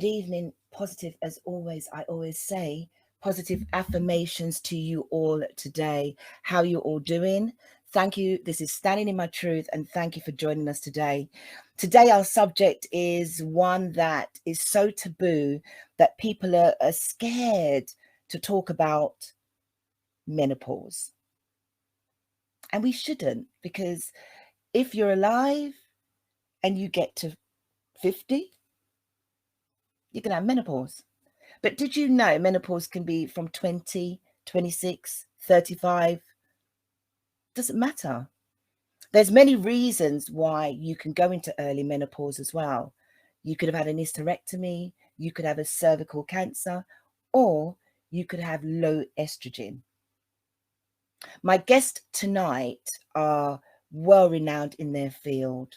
evening. Positive as always. I always say positive affirmations to you all today. How you all doing? Thank you. This is Standing in My Truth, and thank you for joining us today. Today, our subject is one that is so taboo that people are scared to talk about menopause. And we shouldn't, because if you're alive and you get to 50, you can have menopause. But did you know menopause can be from 20, 26, 35? Doesn't matter. There's many reasons why you can go into early menopause as well. You could have had an hysterectomy, you could have a cervical cancer, or you could have low estrogen. My guests tonight are well renowned in their field,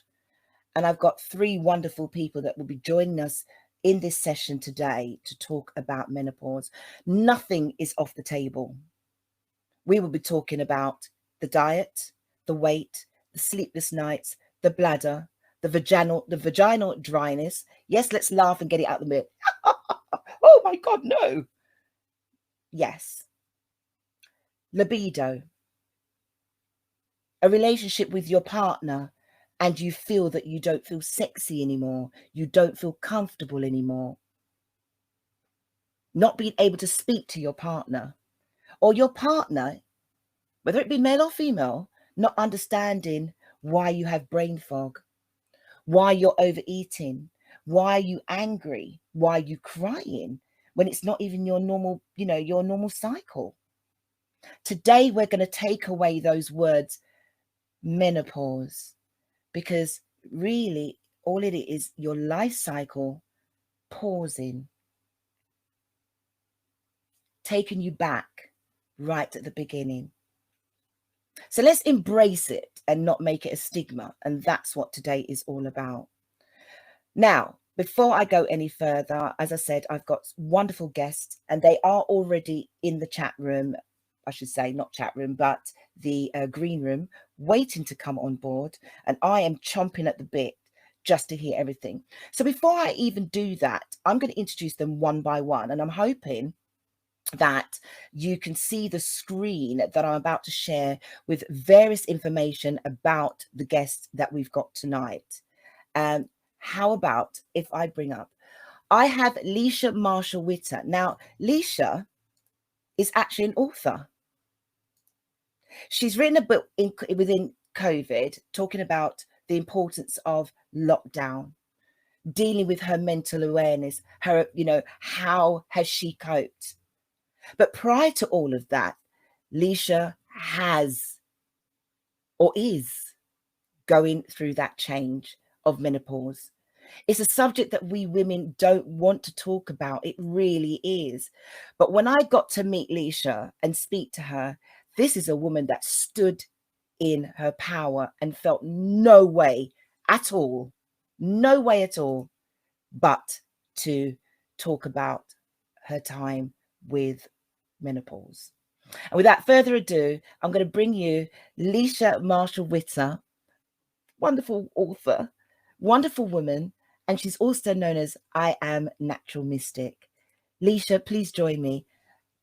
and I've got three wonderful people that will be joining us in this session today to talk about menopause. Nothing is off the table. We will be talking about the diet, the weight, the sleepless nights, the bladder, the vaginal dryness. Yes, let's laugh and get it out of the bit. Oh my God, no. Yes. Libido. A relationship with your partner and you feel that you don't feel sexy anymore. You don't feel comfortable anymore. Not being able to speak to your partner, or your partner, whether it be male or female, not understanding why you have brain fog, why you're overeating, why are you angry, why are you crying when it's not even your normal, your normal cycle. Today, we're going to take away those words, menopause, because really all it is your life cycle pausing, taking you back right at the beginning. So let's embrace it and not make it a stigma. And that's what today is all about. Now, before I go any further, as I said, I've got wonderful guests and they are already in the chat room. I should say not chat room, but the green room, waiting to come on board. And I am chomping at the bit just to hear everything. So before I even do that, I'm going to introduce them one by one. And I'm hoping that you can see the screen that I'm about to share with various information about the guests that we've got tonight. How about if I bring up, I have Lescha Marshall-Witter. Now, Lescha is actually an author. She's written a book within COVID talking about the importance of lockdown, dealing with her mental awareness, her, how has she coped? But prior to all of that, Lescha has or is going through that change of menopause. It's a subject that we women don't want to talk about. It really is. But when I got to meet Lescha and speak to her, this is a woman that stood in her power and felt no way at all, but to talk about her time with menopause. And without further ado, I'm going to bring you Lescha Marshall-Witter, wonderful author, wonderful woman, and she's also known as I Am Natural Mystic. Lescha, please join me.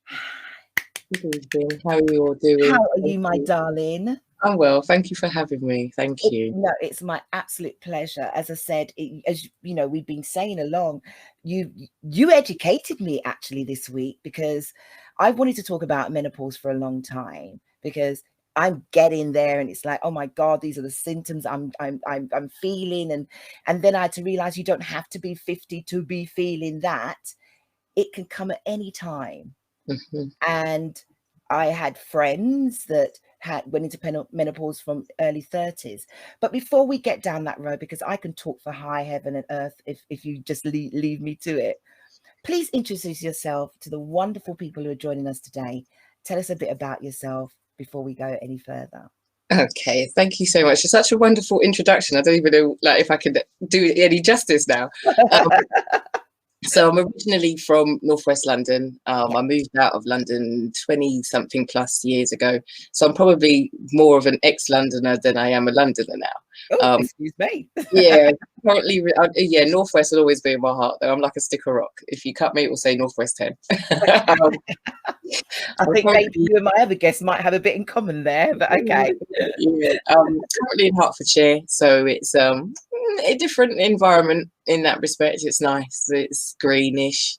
How are you all doing? How are you, my darling? I'm well. Thank you for having me. Thank you. No, it's my absolute pleasure. As I said, as you know, we've been saying along, you educated me actually this week, because I wanted to talk about menopause for a long time, because I'm getting there and it's like, oh my God, these are the symptoms I'm feeling. And then I had to realize you don't have to be 50 to be feeling that. It can come at any time. Mm-hmm. And I had friends that went into menopause from early 30s. But before we get down that road, because I can talk for high heaven and earth if you just leave me to it, please introduce yourself to the wonderful people who are joining us today. Tell us a bit about yourself before we go any further. Okay, thank you so much. It's such a wonderful introduction. I don't even know if I could do any justice now. So I'm originally from Northwest London. I moved out of London 20 something plus years ago. So I'm probably more of an ex-Londoner than I am a Londoner now. Oh, excuse me. Yeah, currently, yeah, Northwest will always be in my heart, though. I'm like a stick of rock. If you cut me, it will say Northwest 10. um, I I'm think maybe currently, you and my other guest might have a bit in common there, but okay. yeah, currently in Hertfordshire, so it's a different environment in that respect. It's nice. It's greenish,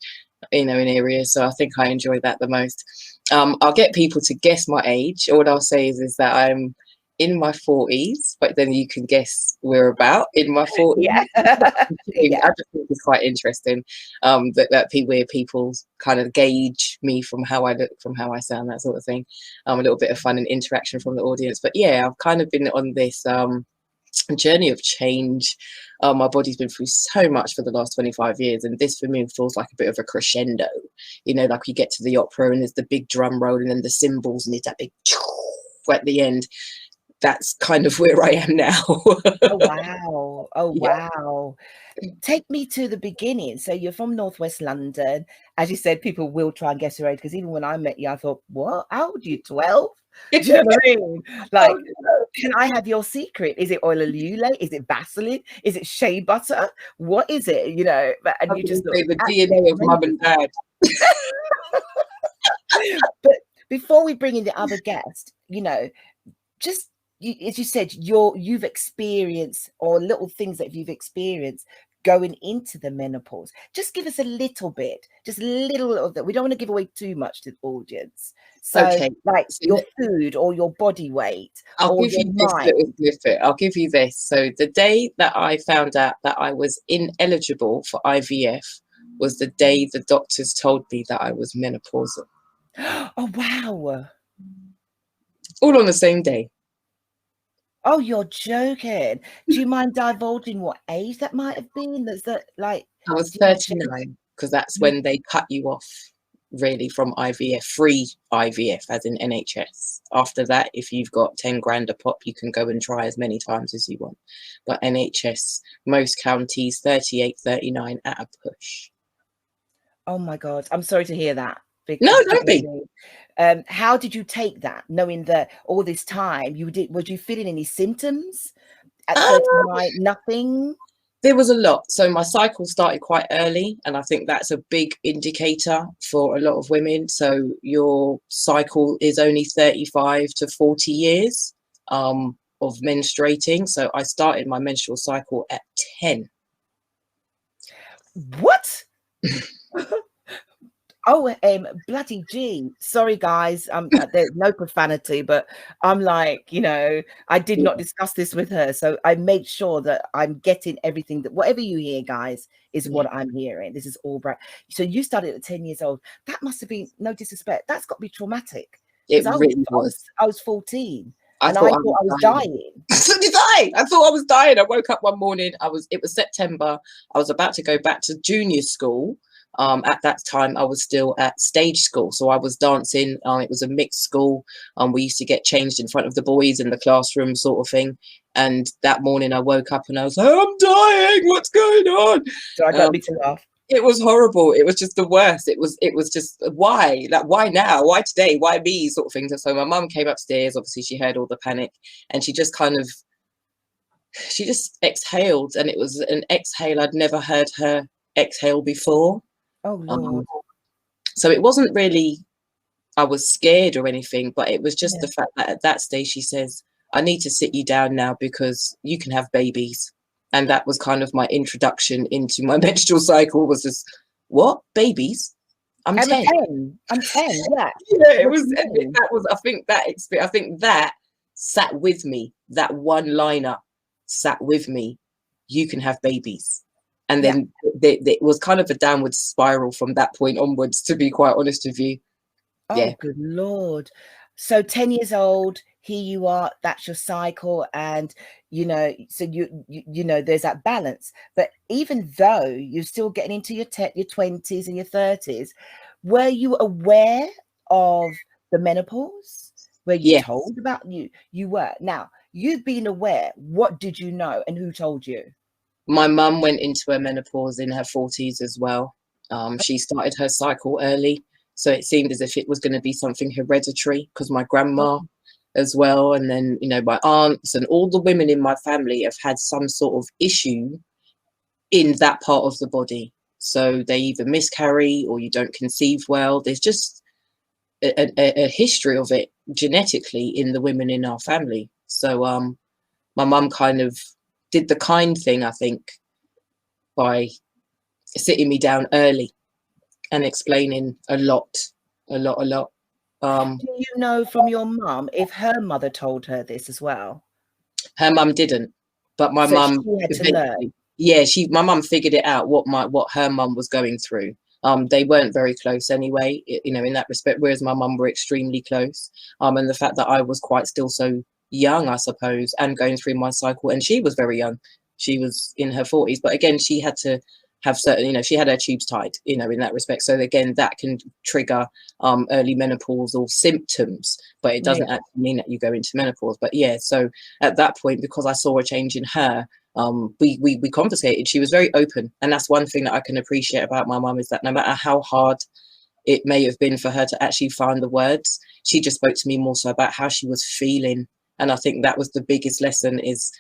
in areas. So I think I enjoy that the most. I'll get people to guess my age. All I'll say is that I'm in my 40s, but then you can guess we're about in my 40s. Yeah. I just think it's quite interesting where people kind of gauge me from how I look, from how I sound, that sort of thing. A little bit of fun and interaction from the audience. But yeah, I've kind of been on this journey of change. My body's been through so much for the last 25 years, and this for me feels like a bit of a crescendo. Like you get to the opera and there's the big drum roll and then the cymbals and it's that big at the end. That's kind of where I am now. Oh, wow. Oh, Yeah. wow. Take me to the beginning. So you're from Northwest London. As you said, people will try and guess your age, because even when I met you, I thought, what? How old are you? 12? Do you know what I mean? Like, can I have your secret? Is it oil of lulay? Is it Vaseline? Is it shea butter? What is it? And I'm you going to just look say the absolutely DNA of mum and amazing. dad. But before we bring in the other guest, just as you said, you've experienced, or little things that you've experienced going into the menopause. Just give us a little bit, just a little of that. We don't want to give away too much to the audience. So, Okay. like So your food or your body weight I'll or give your you this mind. little snippet. I'll give you this. So the day that I found out that I was ineligible for IVF was the day the doctors told me that I was menopausal. Oh, wow. All on the same day. Oh, you're joking. Do you mind divulging what age that might have been? That's that like, I was do you mind sharing? 39 because that's when they cut you off really from IVF, free IVF as in NHS. After that, if you've got 10 grand a pop, you can go and try as many times as you want. But NHS, most counties, 38, 39 at a push. Oh my God. I'm sorry to hear that, No, because don't be. how did you take that, knowing that all this time was you feeling any symptoms at Uh, 39? Nothing? There was a lot. So my cycle started quite early, and I think that's a big indicator for a lot of women. So your cycle is only 35 to 40 years of menstruating. So I started my menstrual cycle at 10. What? Oh, bloody G. Sorry, guys. There's no profanity, but I'm like, I did not discuss this with her. So I made sure that I'm getting everything, that whatever you hear, guys, is Yeah, what I'm hearing. This is all right. So you started at 10 years old. That must have been, no disrespect, that's got to be traumatic. it Because I was really I was. was I was 14 I and I thought I thought was I was dying. dying. So did I. I thought I was dying. I woke up one morning. It was September. I was about to go back to junior school. At that time, I was still at stage school, so I was dancing. It was a mixed school. We used to get changed in front of the boys in the classroom, sort of thing. And that morning, I woke up and I was like, "I'm dying. What's going on?" So I don't Um, need to laugh. it was horrible. It was just the worst. It was just why? Like, why now? Why today? Why me? Sort of thing. So my mum came upstairs. Obviously, she heard all the panic, and she just exhaled, and it was an exhale I'd never heard her exhale before. Oh Um, Lord. so it wasn't really I was scared or anything, but it was just Yeah. the fact that at that stage she says, "I need to sit you down now because you can have babies." And that was kind of my introduction into my menstrual cycle. Was just, what, babies? I'm I'm 10. 10. I'm 10. Yeah. Yeah, it What do was. you mean? That was. I think that experience. I think that sat with me. That one liner sat with me. You can have babies, and Yeah. then it was kind of a downward spiral from that point onwards. To be quite honest with you, Oh, yeah, good Lord. So 10 years old, here you are, that's your cycle. And, so there's that balance. But even though you're still getting into your 20s and your 30s, were you aware of the menopause? Were you yeah. told about you were. Now, you being aware, what did you know and who told you? My mum went into her menopause in her 40s as well. She started her cycle early, so it seemed as if it was going to be something hereditary, because my grandma as well, and then, you know, my aunts and all the women in my family have had some sort of issue in that part of the body. So they either miscarry or you don't conceive well. There's just a history of it genetically in the women in our family. So my mum kind of did the kind thing, I think, by sitting me down early and explaining a lot. Do you know from your mum if her mother told her this as well? Her mum didn't, but my So mum she had to learn. eventually, yeah, my mum figured it out what her mum was going through. They weren't very close anyway, you know, in that respect. Whereas my mum were extremely close. And the fact that I was quite still so young, I suppose, and going through my cycle, and she was very young. She was in her 40s, but again, she had to have certain, you know, she had her tubes tied, you know, in that respect. So again, that can trigger early menopausal symptoms, but it doesn't actually mean that you go into menopause. But yeah, so at that point, because I saw a change in her, we conversated. She was very open, and that's one thing that I can appreciate about my mum, is that no matter how hard it may have been for her to actually find the words, she just spoke to me more so about how she was feeling. And I think that was the biggest lesson, is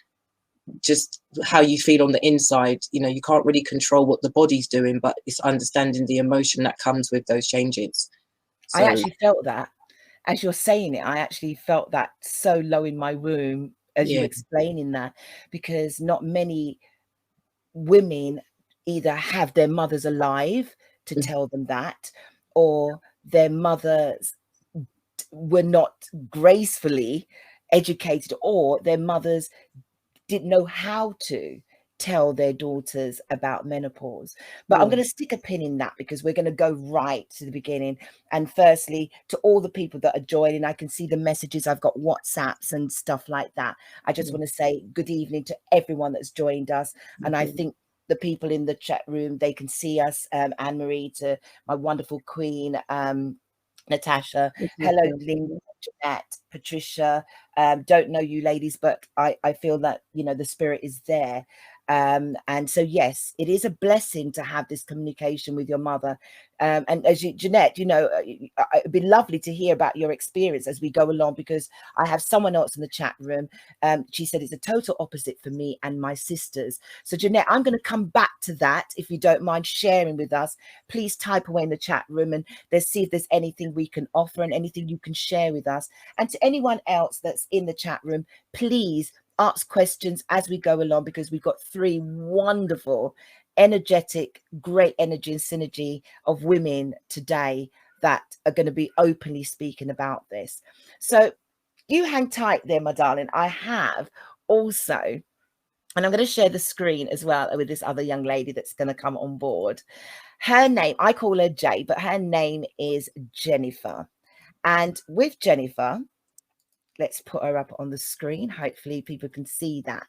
just how you feel on the inside. You know, you can't really control what the body's doing, but it's understanding the emotion that comes with those changes. I So actually felt that as you're saying it. I actually felt that so low in my womb as you yeah. explaining that, because not many women either have their mothers alive to tell them that, or their mothers were not gracefully educated, or their mothers didn't know how to tell their daughters about menopause. But I'm Yeah. going to stick a pin in that, because we're going to go right to the beginning. And firstly, to all the people that are joining, I can see the messages. I've got WhatsApps and stuff like that. I just want to say good evening to everyone that's joined us. And I think the people in the chat room, they can see us. Anne-Marie, to my wonderful queen, Natasha, hello, Linda, Jeanette, Patricia. Don't know you ladies, but I feel that, you know, the spirit is there. And so, yes, it is a blessing to have this communication with your mother. And as you, Jeanette, you know, it'd be lovely to hear about your experience as we go along, because I have someone else in the chat room. She said it's a total opposite for me and my sisters. So, Jeanette, I'm going to come back to that. If you don't mind sharing with us, please type away in the chat room, and let's see if there's anything we can offer and anything you can share with us. And to anyone else that's in the chat room, please ask questions as we go along, because we've got three wonderful, energetic, great energy and synergy of women today that are going to be openly speaking about this. So you hang tight there, my darling. I have also, and I'm going to share the screen as well with this other young lady that's going to come on board. Her name, I call her Jay, but her name is Jennifer. And with Jennifer, let's put her up on the screen. Hopefully people can see that.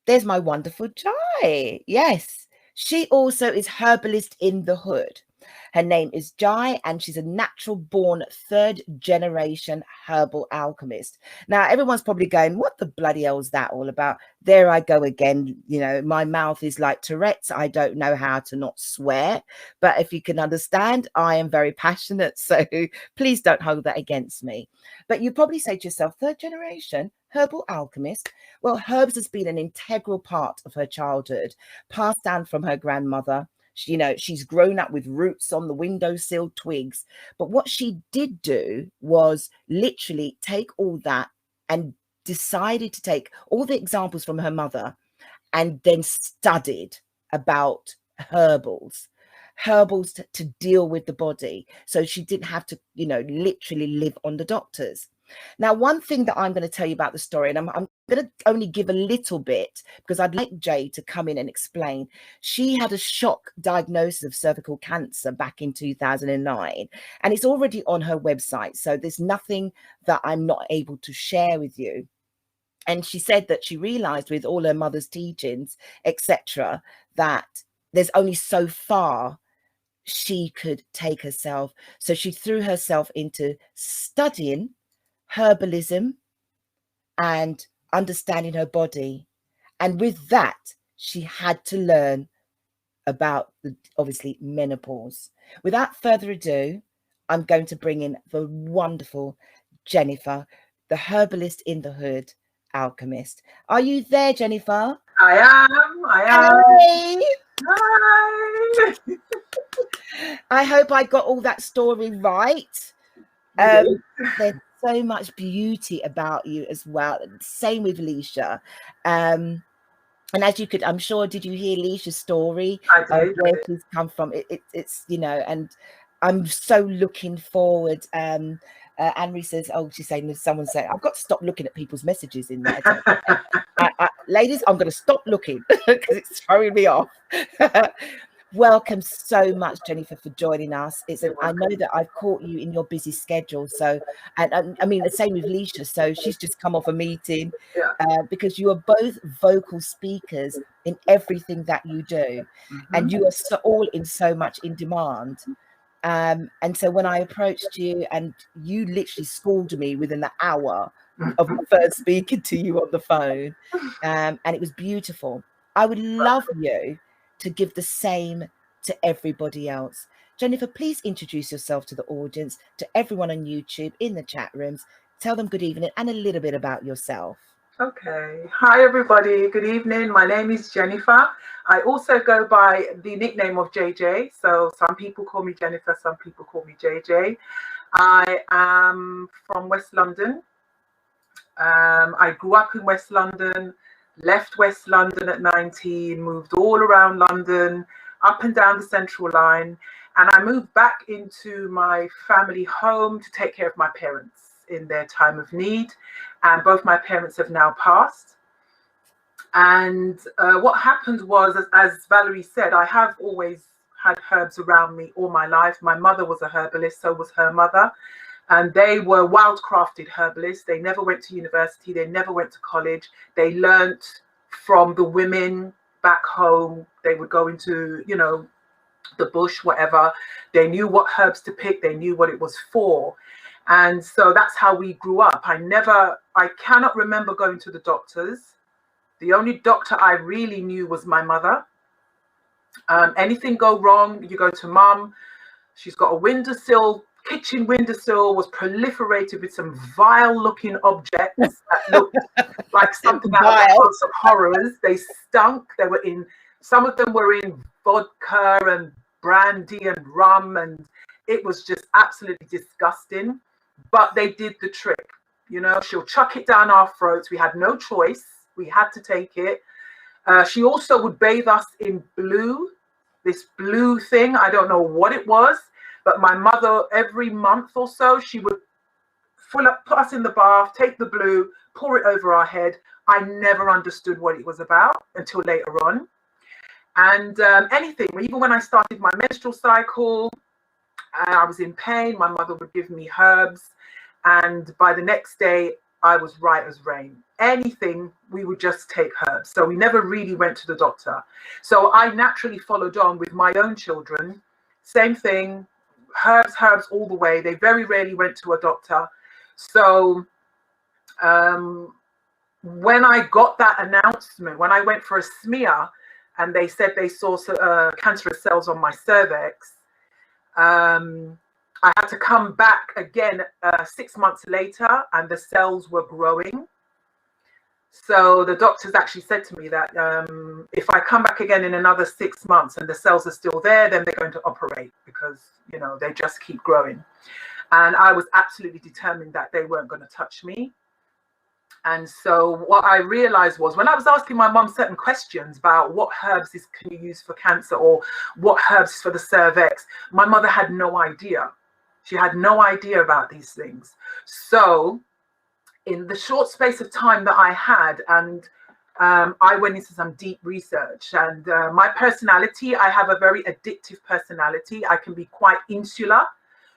There's my wonderful Jai. Yes. She also is herbalist in the hood. Her name is Jai, and she's a natural born third generation herbal alchemist. Now, everyone's probably going, what the bloody hell is that all about? There I go again. You know, my mouth is like Tourette's. I don't know how to not swear. But if you can understand, I am very passionate. So please don't hold that against me. But you probably say to yourself, third generation herbal alchemist. Well, herbs has been an integral part of her childhood, passed down from her grandmother. She, you know, she's grown up with roots on the windowsill twigs. But what she did do was literally take all that and decided to take all the examples from her mother and then studied about herbals to deal with the body. So she didn't have to, you know, literally live on the doctors. Now, one thing that I'm going to tell you about the story, and I'm going to only give a little bit because I'd like Jay to come in and explain. She had a shock diagnosis of cervical cancer back in 2009, and it's already on her website. So there's nothing that I'm not able to share with you. And she said that she realized with all her mother's teachings, etc., that there's only so far she could take herself. So she threw herself into studying herbalism and understanding her body. And with that, she had to learn about obviously menopause. Without further ado, I'm going to bring in the wonderful Jennifer, the herbalist in the hood, alchemist. Are you there, Jennifer? I am. Hey! Hi. I hope I got all that story right. There's so much beauty about you as well. Same with Lescha. And as you could, I'm sure, did you hear Lescha's story? I did. Where she's come from? It's and I'm so looking forward. Anne-Marie says, "Oh, she's saying someone said I've got to stop looking at people's messages in there." Ladies, I'm going to stop looking because it's throwing me off. Welcome so much, Jennifer, for joining us. I know that I've caught you in your busy schedule, so and I mean the same with Lescha. So she's just come off a meeting, because you are both vocal speakers in everything that you do, and you are all in so much in demand. And so when I approached you, and you literally schooled me within the hour of first speaking to you on the phone, and it was beautiful. I would love you to give the same to everybody else. Jennifer, please introduce yourself to the audience, to everyone on YouTube, in the chat rooms. Tell them good evening and a little bit about yourself. Okay. Hi, everybody. Good evening. My name is Jennifer. I also go by the nickname of JJ. So some people call me Jennifer, some people call me JJ. I am from West London. I grew up in West London, left West London at 19, moved all around London, up and down the Central Line, and I moved back into my family home to take care of my parents in their time of need. And both my parents have now passed. And what happened was, as Valerie said, I have always had herbs around me all my life. My mother was a herbalist, so was her mother. And they were wildcrafted herbalists. They never went to university. They never went to college. They learnt from the women back home. They would go into, the bush, whatever. They knew what herbs to pick. They knew what it was for. And so that's how we grew up. I cannot remember going to the doctors. The only doctor I really knew was my mother. Anything go wrong, you go to mum. She's got a kitchen windowsill was proliferated with some vile looking objects that looked like something out of the House of Horrors. They stunk. Some of them were in vodka and brandy and rum, and it was just absolutely disgusting. But they did the trick. She'll chuck it down our throats. We had no choice. We had to take it. She also would bathe us in this blue thing. I don't know what it was, but my mother, every month or so, she would put us in the bath, take the blue, pour it over our head. I never understood what it was about until later on. And even when I started my menstrual cycle, I was in pain. My mother would give me herbs. And by the next day, I was right as rain. Anything, we would just take herbs. So we never really went to the doctor. So I naturally followed on with my own children. Same thing, herbs all the way. They very rarely went to a doctor. So when I got that announcement, when I went for a smear and they said they saw cancerous cells on my cervix, I had to come back again 6 months later, and the cells were growing. So the doctors actually said to me that if I come back again in another 6 months and the cells are still there, then they're going to operate because, they just keep growing. And I was absolutely determined that they weren't going to touch me. And so what I realized was, when I was asking my mum certain questions about what herbs can you use for cancer, or what herbs for the cervix, my mother had no idea. She had no idea about these things. So in the short space of time that I had, and I went into some deep research, and my personality, I have a very addictive personality. I can be quite insular.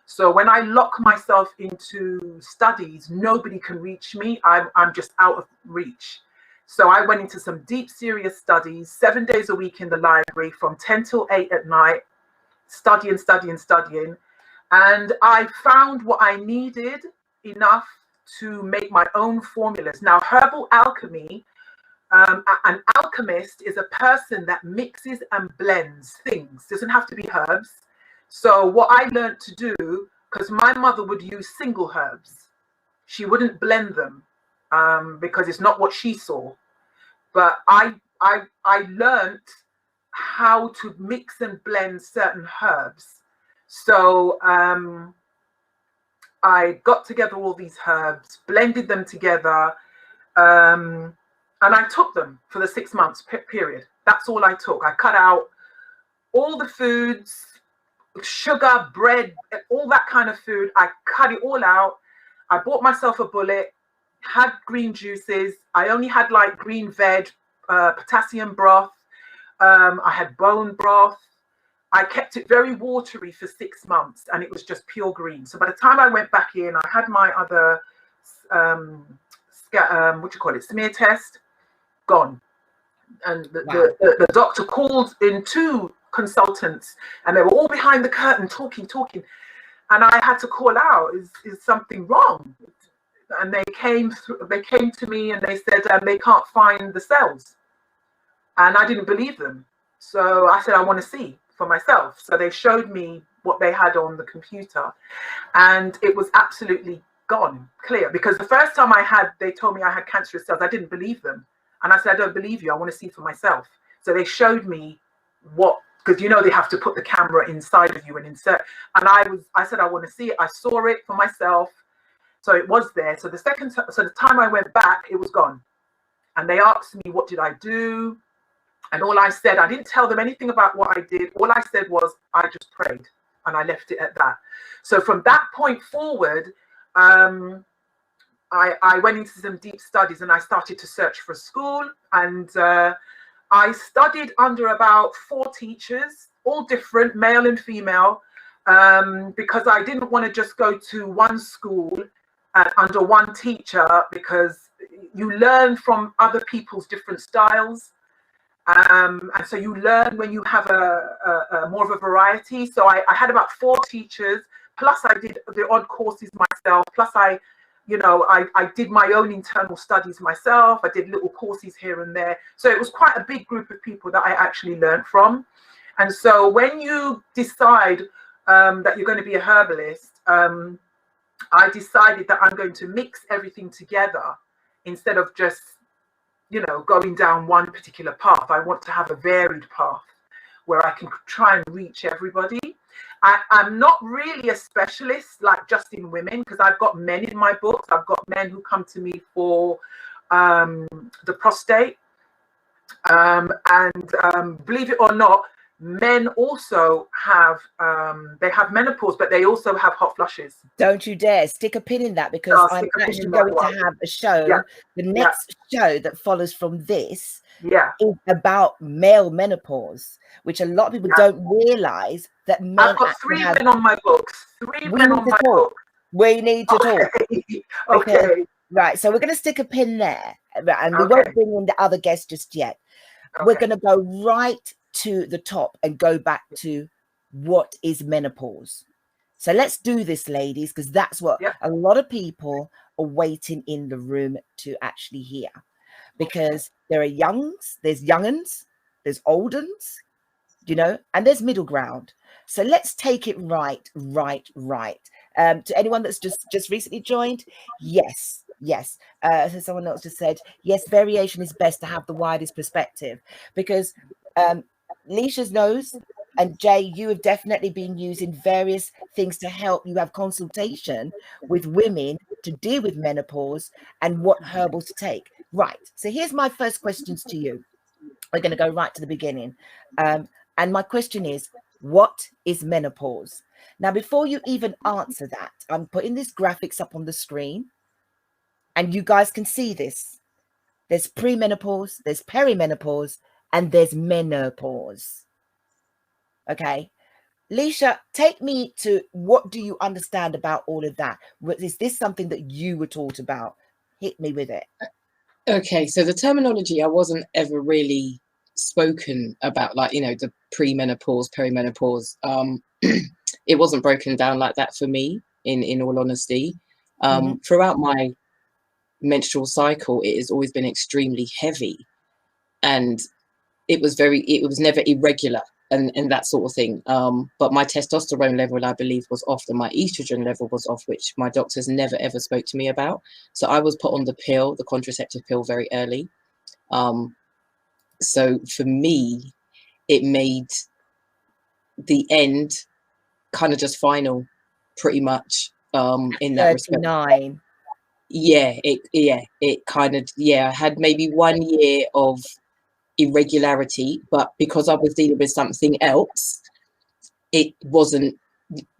So when I lock myself into studies, nobody can reach me. I'm just out of reach. So I went into some deep, serious studies, 7 days a week in the library from 10 till 8 at night, studying. And I found what I needed enough to make my own formulas. Now, herbal alchemy, An alchemist is a person that mixes and blends things. Doesn't have to be herbs. So what I learned to do, because my mother would use single herbs, she wouldn't blend them because it's not what she saw. But I learned how to mix and blend certain herbs. So I got together all these herbs, blended them together, and I took them for the 6 months period. That's all I took. I cut out all the foods, sugar, bread, all that kind of food. I cut it all out. I bought myself a bullet, had green juices. I only had like green veg, potassium broth. I had bone broth. I kept it very watery for 6 months, and it was just pure green. So by the time I went back in, I had my other, smear test, gone. And the doctor called in 2 consultants, and they were all behind the curtain talking. And I had to call out, is something wrong? And they came to me and they said they can't find the cells. And I didn't believe them. So I said, I want to see for myself. So they showed me what they had on the computer, and it was absolutely gone, clear. Because the first time they told me I had cancerous cells, I didn't believe them. And I said, I don't believe you. I want to see for myself. So they showed me because they have to put the camera inside of you and insert. And I said, I want to see it. I saw it for myself. So it was there. So the time I went back, it was gone. And they asked me, what did I do? And all I said, I didn't tell them anything about what I did. All I said was, I just prayed, and I left it at that. So from that point forward, I went into some deep studies, and I started to search for a school. And I studied under about 4 teachers, all different, male and female, because I didn't want to just go to one school under one teacher, because you learn from other people's different styles. And so you learn when you have a more of a variety. So I had about 4 teachers, plus I did the odd courses myself, plus I did my own internal studies myself. I did little courses here and there. So it was quite a big group of people that I actually learned from. And so when you decide that you're going to be a herbalist, I decided that I'm going to mix everything together instead of just going down one particular path. I want to have a varied path where I can try and reach everybody. I'm not really a specialist like just in women, because I've got men in my books. I've got men who come to me for the prostate. And believe it or not, men also have menopause, but they also have hot flushes. Don't you dare stick a pin in that, because I'm actually going to have a show. Yeah. The next show that follows from this is about male menopause, which a lot of people don't realize that men. I've got 3 men on my books. 3 men on my book. We need to talk. Okay. Right. So we're going to stick a pin there, and we won't bring in the other guests just yet. Okay. We're going to go right to the top and go back to what is menopause. So let's do this, ladies, because that's what a lot of people are waiting in the room to actually hear. Because there are there's younguns, there's olduns, and there's middle ground. So let's take it right. To anyone that's just recently joined, yes. So someone else just said, yes, variation is best to have the widest perspective, because Lescha's knows, and Jay, you have definitely been using various things to help you have consultation with women to deal with menopause and what herbals to take. Right. So here's my first questions to you. We're going to go right to the beginning. And my question is, what is menopause? Now, before you even answer that, I'm putting these graphics up on the screen, and you guys can see this. There's premenopause, there's perimenopause, and there's menopause. Okay. Lescha, take me to, what do you understand about all of that? Is this something that you were taught about? Hit me with it. Okay, so the terminology, I wasn't ever really spoken about, like, the premenopause, perimenopause. It wasn't broken down like that for me, in all honesty. Throughout my menstrual cycle, it has always been extremely heavy. and it was never irregular and that sort of thing. But my testosterone level, I believe, was off, and my estrogen level was off, which my doctors never ever spoke to me about. So I was put on the contraceptive pill, very early. So for me, it made the end kind of just final, pretty much, in that respect. 39. It kind of, I had maybe 1 year of irregularity, but because I was dealing with something else, it wasn't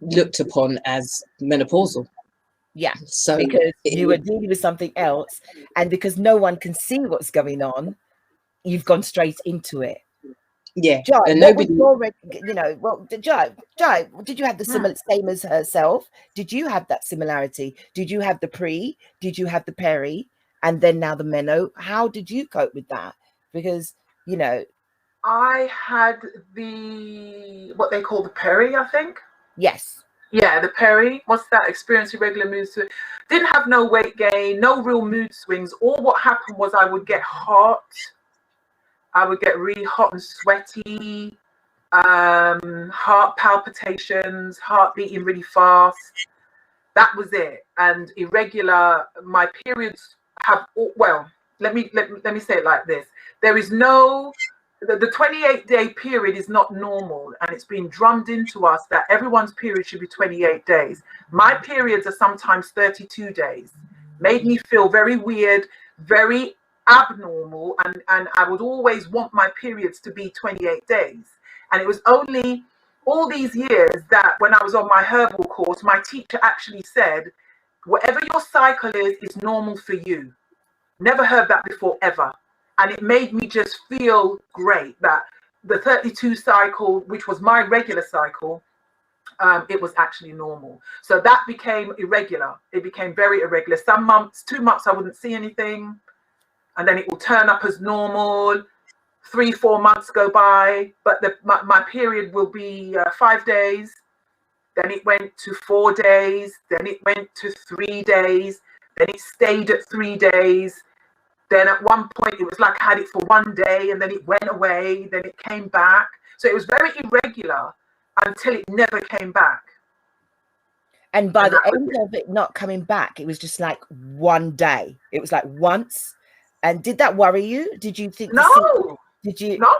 looked upon as menopausal. Yeah, so because you were dealing with something else, and because no one can see what's going on, you've gone straight into it. Jai, and nobody, Jai, did you have the same as herself? Did you have that similarity? Did you have the pre? Did you have the peri? And then now the meno? How did you cope with that? Because, I had what they call the peri, I think. Yes. Yeah, the peri. What's that? Experience irregular mood swings. Didn't have no weight gain, no real mood swings. All what happened was I would get hot. I would get really hot and sweaty, heart palpitations, heart beating really fast. That was it. And irregular, my periods have, well, let me say it like this. There is no, the 28-day period is not normal, and it's been drummed into us that everyone's period should be 28 days. My periods are sometimes 32 days. Made me feel very weird, very abnormal, and I would always want my periods to be 28 days. And it was only all these years that when I was on my herbal course, my teacher actually said, whatever your cycle is normal for you. Never heard that before, ever. And it made me just feel great that the 32 cycle, which was my regular cycle, it was actually normal. So that became irregular. It became very irregular. Some months, 2 months, I wouldn't see anything. And then it will turn up as normal. 3-4 months go by, but my period will be 5 days. Then it went to 4 days. Then it went to 3 days. Then it stayed at 3 days. Then at one point it was like I had it for 1 day, and then it went away. Then it came back. So it was very irregular until it never came back. And by the end of it not coming back, it was just like 1 day. It was like once. And did that worry you? Did you think? No. Did you? No.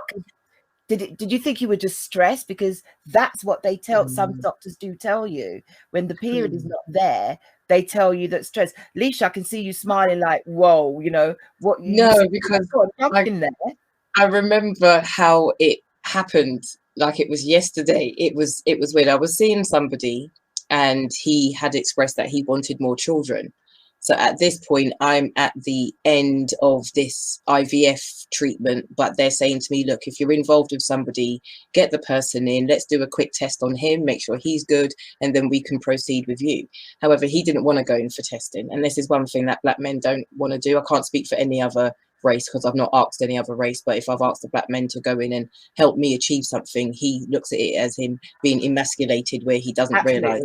Did you think you were just stressed? Because that's what they tell. Some doctors do tell you when the period is not there. They tell you that stress. Lescha, I can see you smiling like, whoa, what? Because in there. I remember how it happened, like it was yesterday. It was when I was seeing somebody, and he had expressed that he wanted more children. So at this point, I'm at the end of this IVF treatment, but they're saying to me, look, if you're involved with somebody, get the person in, let's do a quick test on him, make sure he's good, and then we can proceed with you. However, he didn't want to go in for testing. And this is one thing that black men don't want to do. I can't speak for any other race because I've not asked any other race, but if I've asked the black men to go in and help me achieve something, he looks at it as him being emasculated, where he doesn't realize,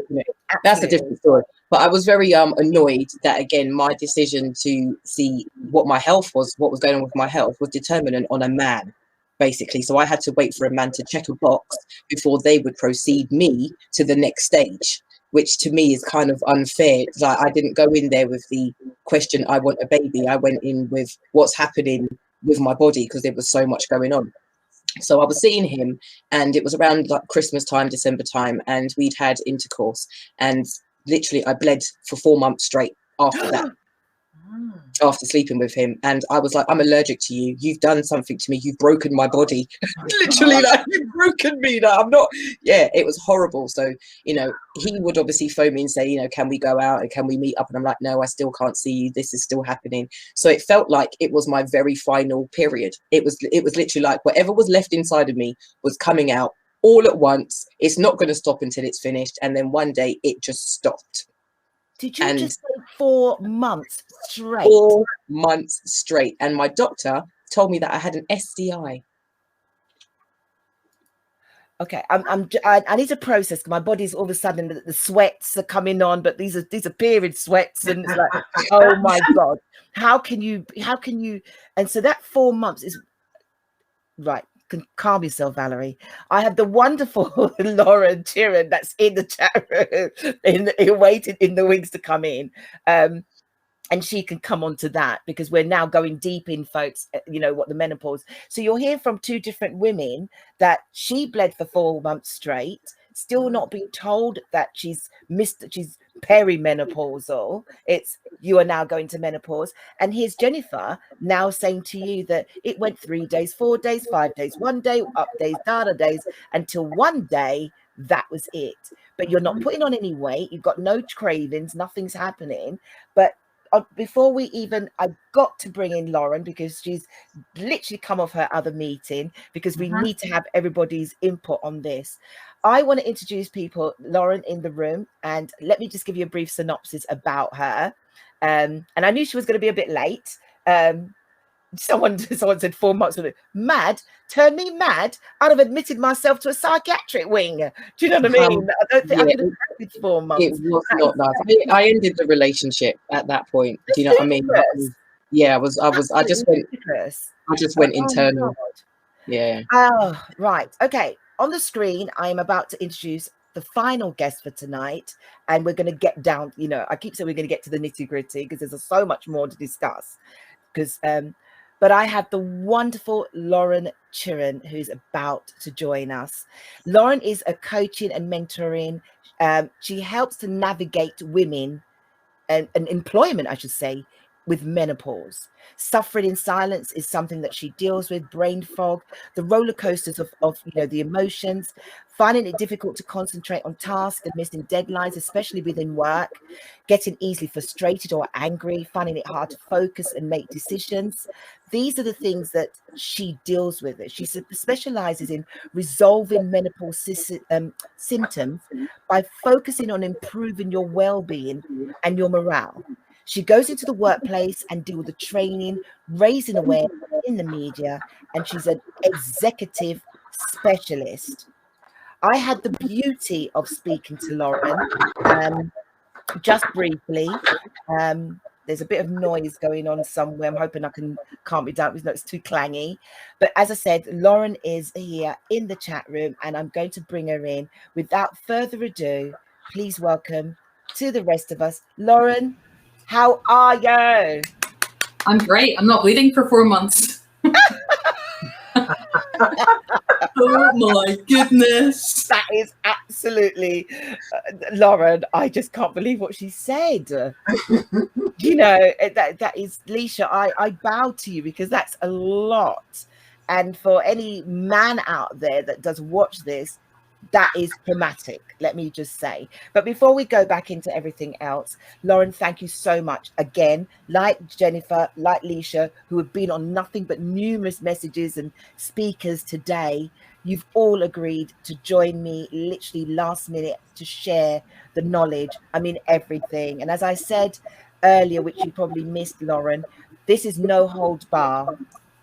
that's a different story. But I was very annoyed that, again, my decision to see what my health was, what was going on with my health, was determinant on a man, basically. So I had to wait for a man to check a box before they would proceed me to the next stage, which to me is kind of unfair. Like, I didn't go in there with the question, I want a baby. I went in with what's happening with my body, because there was so much going on. So I was seeing him, and it was around like Christmas time, December time, and we'd had intercourse, and literally I bled for 4 months straight after that. After sleeping with him, and I was like, I'm allergic to you, you've done something to me, you've broken my body. Literally, like, you've broken me. Like, I'm not, it was horrible. So he would obviously phone me and say, can we go out and can we meet up, and I'm like, no, I still can't see you, this is still happening. So it felt like it was my very final period. It was literally like whatever was left inside of me was coming out all at once. It's not going to stop until it's finished. And then one day it just stopped. Did you just say 4 months straight? 4 months straight. And my doctor told me that I had an STI. Okay, I need to process. My body's all of a sudden, the sweats are coming on, but these are period sweats, and it's like, oh my God, how can you? And so that 4 months is, Right. Can calm yourself, Valerie. I have the wonderful Lauren Chiren that's in the chat room, waiting in the wings to come in. And she can come on to that, because we're now going deep in, folks, what the menopause. So you'll hear from two different women that she bled for 4 months straight, still not being told that she's perimenopausal. It's, you are now going to menopause. And here's Jennifer now saying to you that it went 3 days, 4 days, 5 days, 1 day, up days, down days, until one day that was it. But you're not putting on any weight. You've got no cravings. Nothing's happening. But before we even, I got to bring in Lauren, because she's literally come off her other meeting, because we need to have everybody's input on this. I want to introduce people, Lauren in the room, and let me just give you a brief synopsis about her. And I knew she was going to be a bit late. Someone said 4 months. Mad? Turn me mad? I'd have admitted myself to a psychiatric wing. Do you know what I mean? I don't think I could have with 4 months. It was not nice. I ended the relationship at that point. Do you know what I mean? Yeah, I just went internal. Yeah. Oh, right. Okay. On the screen, I am about to introduce the final guest for tonight, and we're going to get down. I keep saying we're going to get to the nitty gritty, because there's so much more to discuss. But I have the wonderful Lauren Chiren, who's about to join us. Lauren is a coaching and mentoring. She helps to navigate women and employment, I should say, with menopause. Suffering in silence is something that she deals with. Brain fog, the roller coasters of the emotions, finding it difficult to concentrate on tasks and missing deadlines, especially within work, getting easily frustrated or angry, finding it hard to focus and make decisions. These are the things that she deals with. She specializes in resolving menopause symptoms by focusing on improving your well-being and your morale. She goes into the workplace and deals with the training, raising awareness in the media, and she's an executive specialist. I had the beauty of speaking to Lauren just briefly. There's a bit of noise going on somewhere. I'm hoping I can calm it down. It's too clangy. But as I said, Lauren is here in the chat room, and I'm going to bring her in. Without further ado, please welcome to the rest of us, Lauren. How are you? I'm great. I'm not bleeding for 4 months. Oh my goodness. That is absolutely, Lauren, I just can't believe what she said. That is, Lescha, I bow to you, because that's a lot. And for any man out there that does watch this, that is traumatic, let me just say. But before we go back into everything else, Lauren, thank you so much again. Like Jennifer, like Lescha, who have been on nothing but numerous messages and speakers today, you've all agreed to join me literally last minute to share the knowledge. I mean, everything. And as I said earlier, which you probably missed, Lauren, this is no holds bar.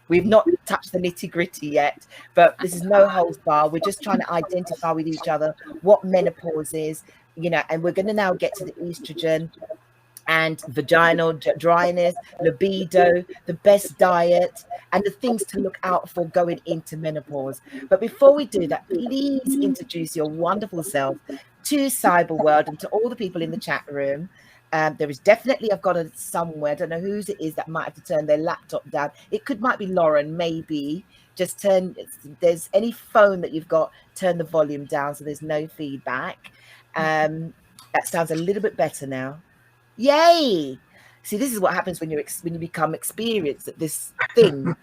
We've not touched the nitty gritty yet, but this is no holds bar. We're just trying to identify with each other what menopause is, and we're going to now get to the estrogen and vaginal dryness, libido, the best diet, and the things to look out for going into menopause. But before we do that, please introduce your wonderful self to Cyber World and to all the people in the chat room. There is definitely, I've got it somewhere, I don't know whose it is that might have to turn their laptop down. Might be Lauren, maybe. Just there's any phone that you've got, turn the volume down so there's no feedback. That sounds a little bit better now. Yay! See, this is what happens when you become experienced at this thing.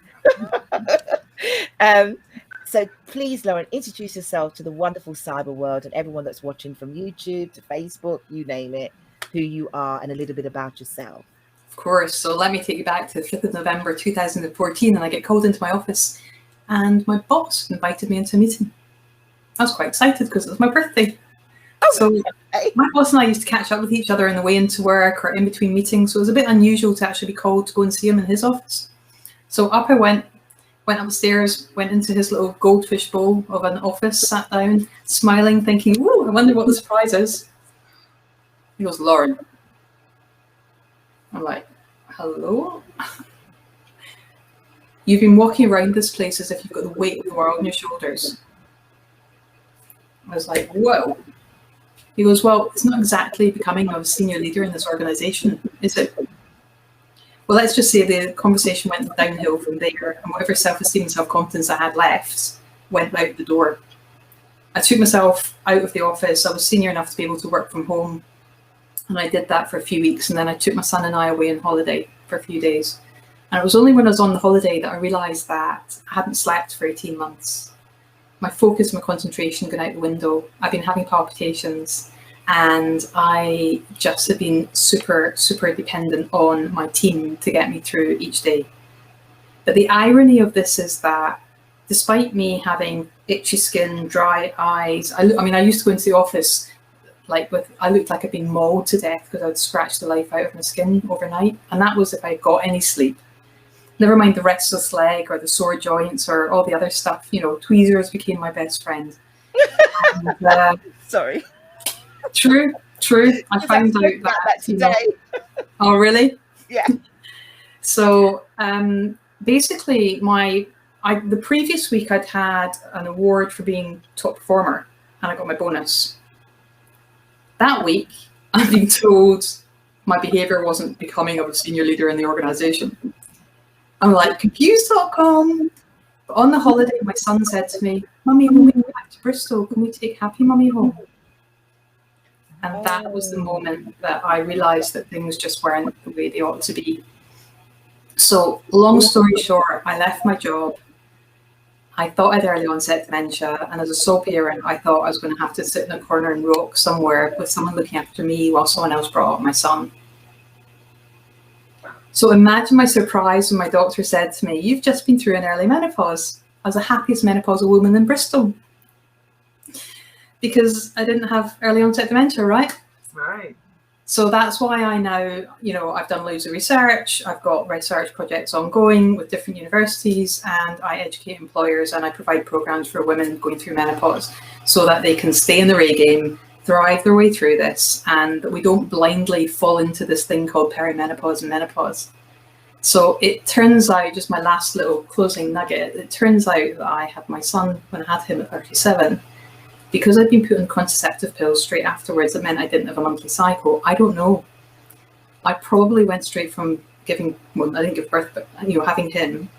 So please, Lauren, introduce yourself to the wonderful cyber world and everyone that's watching from YouTube to Facebook, you name it, who you are and a little bit about yourself. Of course. So let me take you back to the 5th of November 2014, and I get called into my office and my boss invited me into a meeting. I was quite excited because it was my birthday. So my boss and I used to catch up with each other on the way into work or in between meetings. So it was a bit unusual to actually be called to go and see him in his office. So up I went upstairs, went into his little goldfish bowl of an office, sat down, smiling, thinking, "Whoa, I wonder what the surprise is." He goes, "Lauren." I'm like, "Hello?" you've been walking around this place as if you've got the weight of the world on your shoulders. I was like, whoa. He goes, well, it's not exactly becoming a senior leader in this organisation, is it? Well, let's just say the conversation went downhill from there, and whatever self-esteem and self-confidence I had left went out the door. I took myself out of the office. I was senior enough to be able to work from home, and I did that for a few weeks, and then I took my son and I away on holiday for a few days. And it was only when I was on the holiday that I realised that I hadn't slept for 18 months. My focus, my concentration gone out the window. I've been having palpitations, and I just have been super, super dependent on my team to get me through each day. But the irony of this is that despite me having itchy skin, dry eyes, I used to go into the office I looked like I'd been mauled to death because I'd scratched the life out of my skin overnight. And that was if I got any sleep. Never mind the restless leg or the sore joints or all the other stuff. Tweezers became my best friend. And, Sorry. True. I found out that today. Oh, really? Yeah. So basically, the previous week I'd had an award for being top performer, and I got my bonus. That week, I've been told my behaviour wasn't becoming of a senior leader in the organisation. I'm like, confused.com. But on the holiday, my son said to me, Mummy, when we go back to Bristol, can we take Happy Mummy home? And that was the moment that I realised that things just weren't the way they ought to be. So long story short, I left my job. I thought I had early onset dementia, and as a sole parent, I thought I was going to have to sit in a corner and rock somewhere with someone looking after me while someone else brought up my son. So imagine my surprise when my doctor said to me, you've just been through an early menopause. I was the happiest menopausal woman in Bristol. Because I didn't have early onset dementia, right? Right. So that's why I now, I've done loads of research. I've got research projects ongoing with different universities, and I educate employers and I provide programs for women going through menopause so that they can stay in their A game, thrive their way through this, and that we don't blindly fall into this thing called perimenopause and menopause. So it turns out, just my last little closing nugget, it turns out that I had my son when I had him at 37. Because I'd been put on contraceptive pills straight afterwards, it meant I didn't have a monthly cycle. I don't know. I probably went straight from I didn't give birth, but having him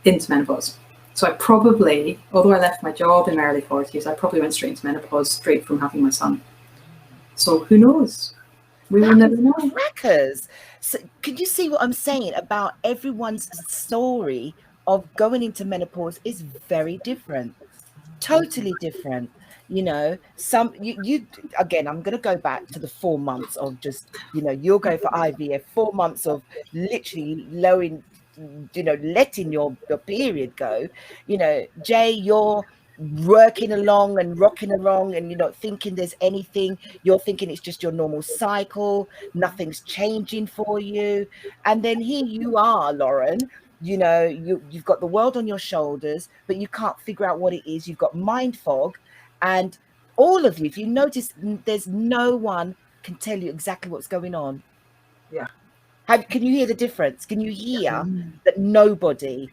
into menopause. So I probably, although I left my job in my early 40s, I probably went straight into menopause straight from having my son. So who knows? We will never know. Crackers. So can you see what I'm saying about everyone's story of going into menopause is very different. Totally different. Some you again, I'm going to go back to the 4 months of just, you'll go for IVF, 4 months of literally letting your period go. Jay, you're working along and rocking along and you're not thinking there's anything. You're thinking it's just your normal cycle. Nothing's changing for you. And then here you are, Lauren. You've got the world on your shoulders, but you can't figure out what it is. You've got mind fog, and all of you, if you notice, there's no one can tell you exactly what's going on. Yeah. Can you hear the difference? Can you hear that nobody?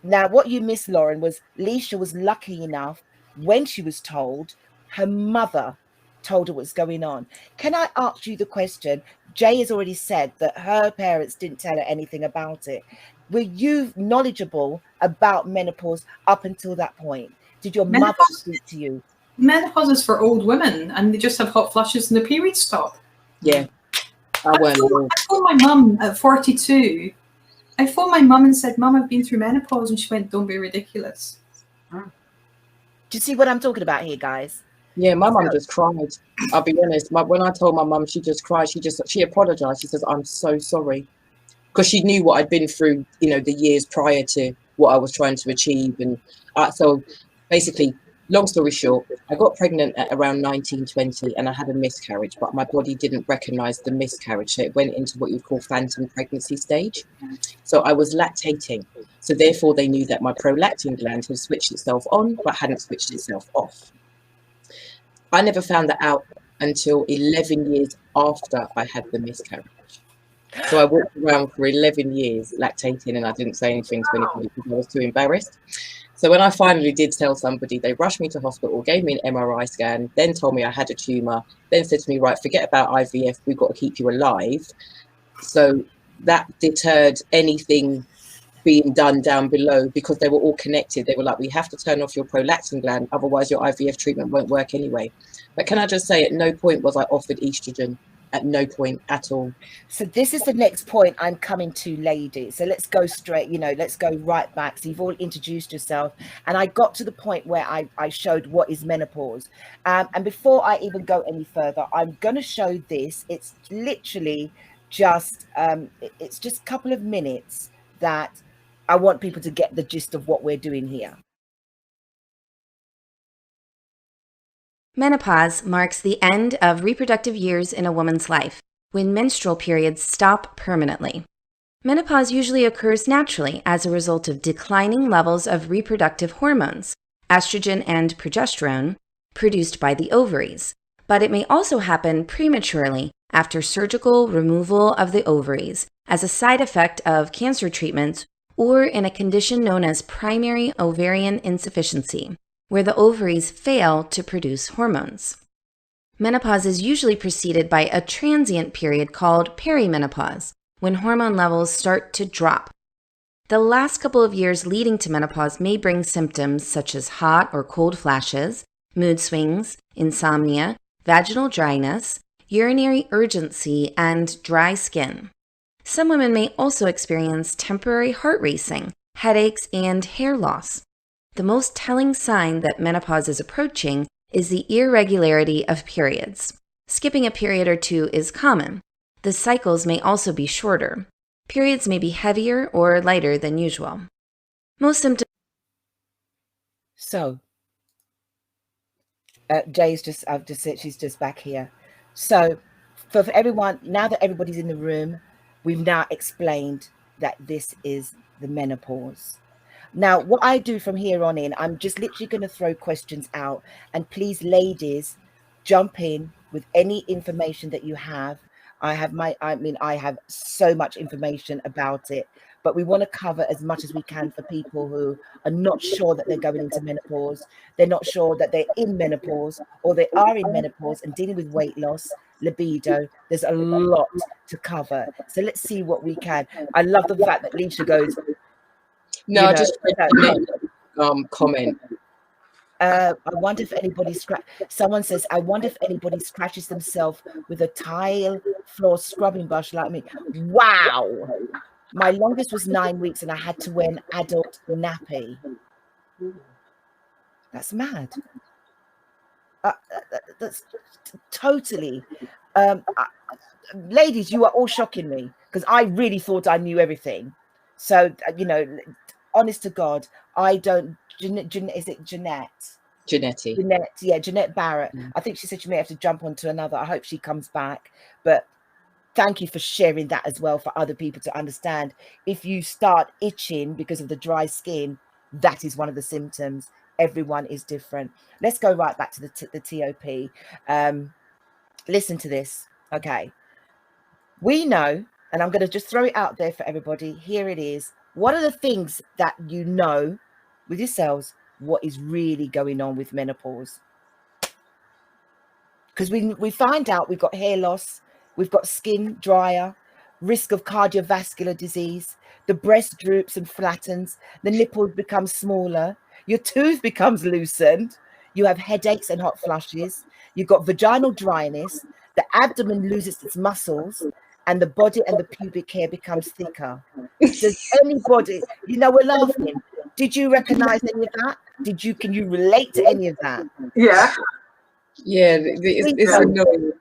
Now, what you missed, Lauren, was Lescha was lucky enough when she was told, her mother told her what's going on. Can I ask you the question? Jay has already said that her parents didn't tell her anything about it. Were you knowledgeable about menopause up until that point? Did your mother speak to you? Menopause is for old women, and they just have hot flushes and the periods stop. Yeah. I phoned my mum at 42. I phoned my mum and said, Mum, I've been through menopause, and she went, don't be ridiculous. Do you see what I'm talking about here, guys? Yeah, my mum just cried. I'll be honest. When I told my mum, she just cried. She apologized. She says, I'm so sorry. Because she knew what I'd been through, the years prior to what I was trying to achieve. And so basically, long story short, I got pregnant at around 19, 20, and I had a miscarriage, but my body didn't recognize the miscarriage. So it went into what you call phantom pregnancy stage. So I was lactating. So therefore, they knew that my prolactin gland had switched itself on, but hadn't switched itself off. I never found that out until 11 years after I had the miscarriage. So I walked around for 11 years lactating, and I didn't say anything to anybody because I was too embarrassed. So when I finally did tell somebody, they rushed me to hospital, gave me an MRI scan, then told me I had a tumour, then said to me, right, forget about IVF, we've got to keep you alive. So that deterred anything being done down below, because they were all connected. They were like, we have to turn off your prolactin gland, otherwise your IVF treatment won't work anyway. But can I just say, at no point was I offered estrogen, at no point at all. So this is the next point I'm coming to, ladies. So let's go straight, let's go right back. So you've all introduced yourself, and I got to the point where I showed what is menopause. And before I even go any further, I'm going to show this. It's literally just, it's just a couple of minutes that I want people to get the gist of what we're doing here. Menopause marks the end of reproductive years in a woman's life, when menstrual periods stop permanently. Menopause usually occurs naturally as a result of declining levels of reproductive hormones, estrogen and progesterone, produced by the ovaries, but it may also happen prematurely after surgical removal of the ovaries as a side effect of cancer treatments or in a condition known as primary ovarian insufficiency, where the ovaries fail to produce hormones. Menopause is usually preceded by a transient period called perimenopause, when hormone levels start to drop. The last couple of years leading to menopause may bring symptoms such as hot or cold flashes, mood swings, insomnia, vaginal dryness, urinary urgency, and dry skin. Some women may also experience temporary heart racing, headaches, and hair loss. The most telling sign that menopause is approaching is the irregularity of periods. Skipping a period or two is common. The cycles may also be shorter. Periods may be heavier or lighter than usual. Most symptoms. So, I've just said she's just back here. So, for everyone, now that everybody's in the room, we've now explained that this is the menopause. Now, what I do from here on in, I'm just literally going to throw questions out, and please, ladies, jump in with any information that you have. I have so much information about it, but we want to cover as much as we can for people who are not sure that they're going into menopause. They're not sure that they're in menopause, or they are in menopause and dealing with weight loss, libido. There's a lot to cover. So let's see what we can. I love the fact that Lescha goes, No, I just comment. I wonder if anybody someone says, I wonder if anybody scratches themselves with a tile floor scrubbing brush like me. Wow. My longest was 9 weeks and I had to wear an adult nappy. That's mad. That's totally. Ladies, you are all shocking me, because I really thought I knew everything. So, honest to God, I don't. Is it Jeanette? Jeanette Barrett. I think she said she may have to jump onto another. I hope she comes back. But thank you for sharing that as well, for other people to understand. If you start itching because of the dry skin, that is one of the symptoms. Everyone is different. Let's go right back to the TOP. Listen to this. Okay. We know, and I'm going to just throw it out there for everybody. Here it is. What are the things that you know with yourselves what is really going on with menopause? Because we find out we've got hair loss, we've got skin drier, risk of cardiovascular disease, the breast droops and flattens, the nipples become smaller, your tooth becomes loosened, you have headaches and hot flushes, you've got vaginal dryness, the abdomen loses its muscles, and the body and the pubic hair becomes thicker. Does anybody, we're laughing. Did you recognize any of that? Can you relate to any of that? Yeah. Yeah, it's annoying.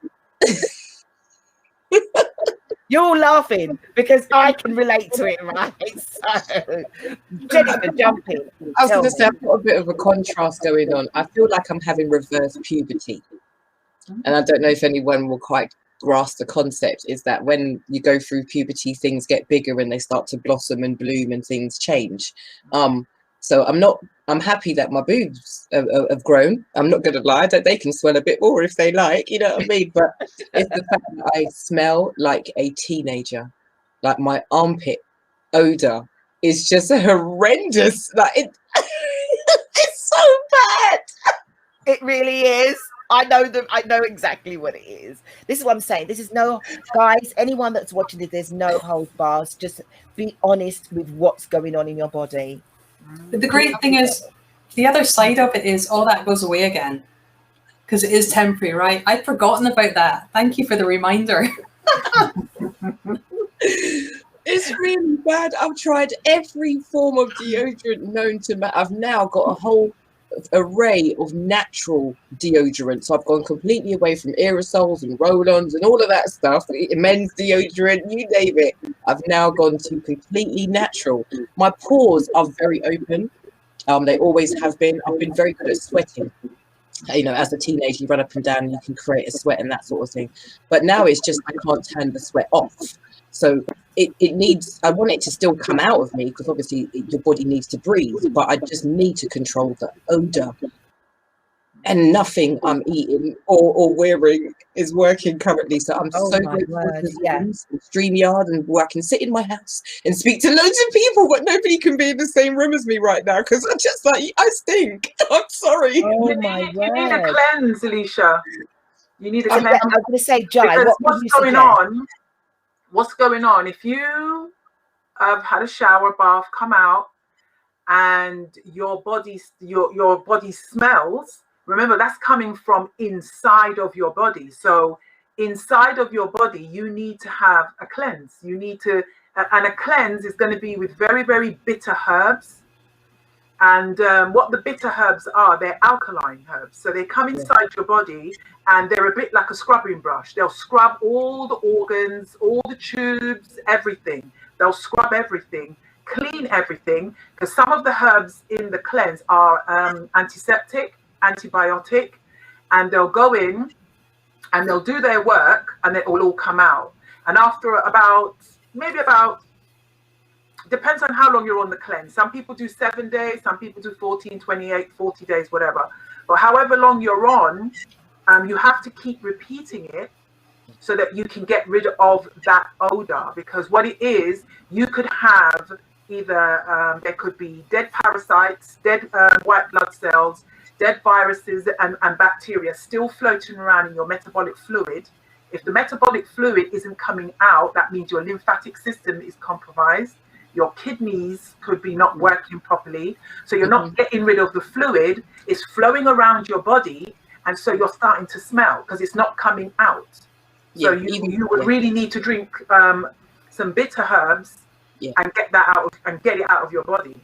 You're all laughing because I can relate to it, right? So, Jennifer, jump in. I was going to say, I've got a bit of a contrast going on. I feel like I'm having reverse puberty. And I don't know if anyone will quite grasp the concept, is that when you go through puberty, things get bigger and they start to blossom and bloom and things change. So I'm happy that my boobs have grown. I'm not going to lie, that they can swell a bit more if they like, you know what I mean? But it's the fact that I smell like a teenager. like my armpit odor is just horrendous. Like it, it's so bad. It really is. I know them. I know exactly what it is. This is what I'm saying. This is no, guys, anyone that's watching this, there's no holds bars. Just be honest with what's going on in your body. But the great thing is, the other side of it is all that goes away again, because it is temporary, right? I'd forgotten about that. Thank you for the reminder. It's really bad. I've tried every form of deodorant known to man. I've now got a whole array of natural deodorants. So I've gone completely away from aerosols and roll-ons and all of that stuff. Men's deodorant, you name it. I've now gone to completely natural. My pores are very open. They always have been. I've been very good at sweating. You know, as a teenager, you run up and down and you can create a sweat and that sort of thing. But now it's just I can't turn the sweat off. So it needs, I want it to still come out of me because obviously your body needs to breathe, but I just need to control the odor. And nothing I'm eating or wearing is working currently. So I'm so grateful for StreamYard, and I can sit in my house and speak to loads of people, but nobody can be in the same room as me right now because I'm just like, I stink. I'm sorry. Oh you need a cleanse, Lescha. You need a cleanse. I was going to say, Jai, because what what's going on? If you have had a shower, bath, come out, and your body smells, remember that's coming from inside of your body. So inside of your body, you need to have a cleanse. You need to, and a cleanse is going to be with very, very bitter herbs. And what the bitter herbs are, they're alkaline herbs. So they come inside your body and they're a bit like a scrubbing brush. They'll scrub all the organs, all the tubes, everything. They'll scrub everything, clean everything, because some of the herbs in the cleanse are antiseptic, antibiotic, and they'll go in and they'll do their work and it will all come out. And after maybe about depends on how long you're on the cleanse. Some people do 7 days, some people do 14, 28, 40 days, whatever. But however long you're on, you have to keep repeating it so that you can get rid of that odor. Because what it is, you could have either, there could be dead parasites, dead white blood cells, dead viruses and bacteria still floating around in your metabolic fluid. If the metabolic fluid isn't coming out, that means your lymphatic system is compromised. Your kidneys could be not working properly. So you're not getting rid of the fluid. It's flowing around your body. And so you're starting to smell because it's not coming out. So you would really need to drink some bitter herbs and get that out and get it out of your body.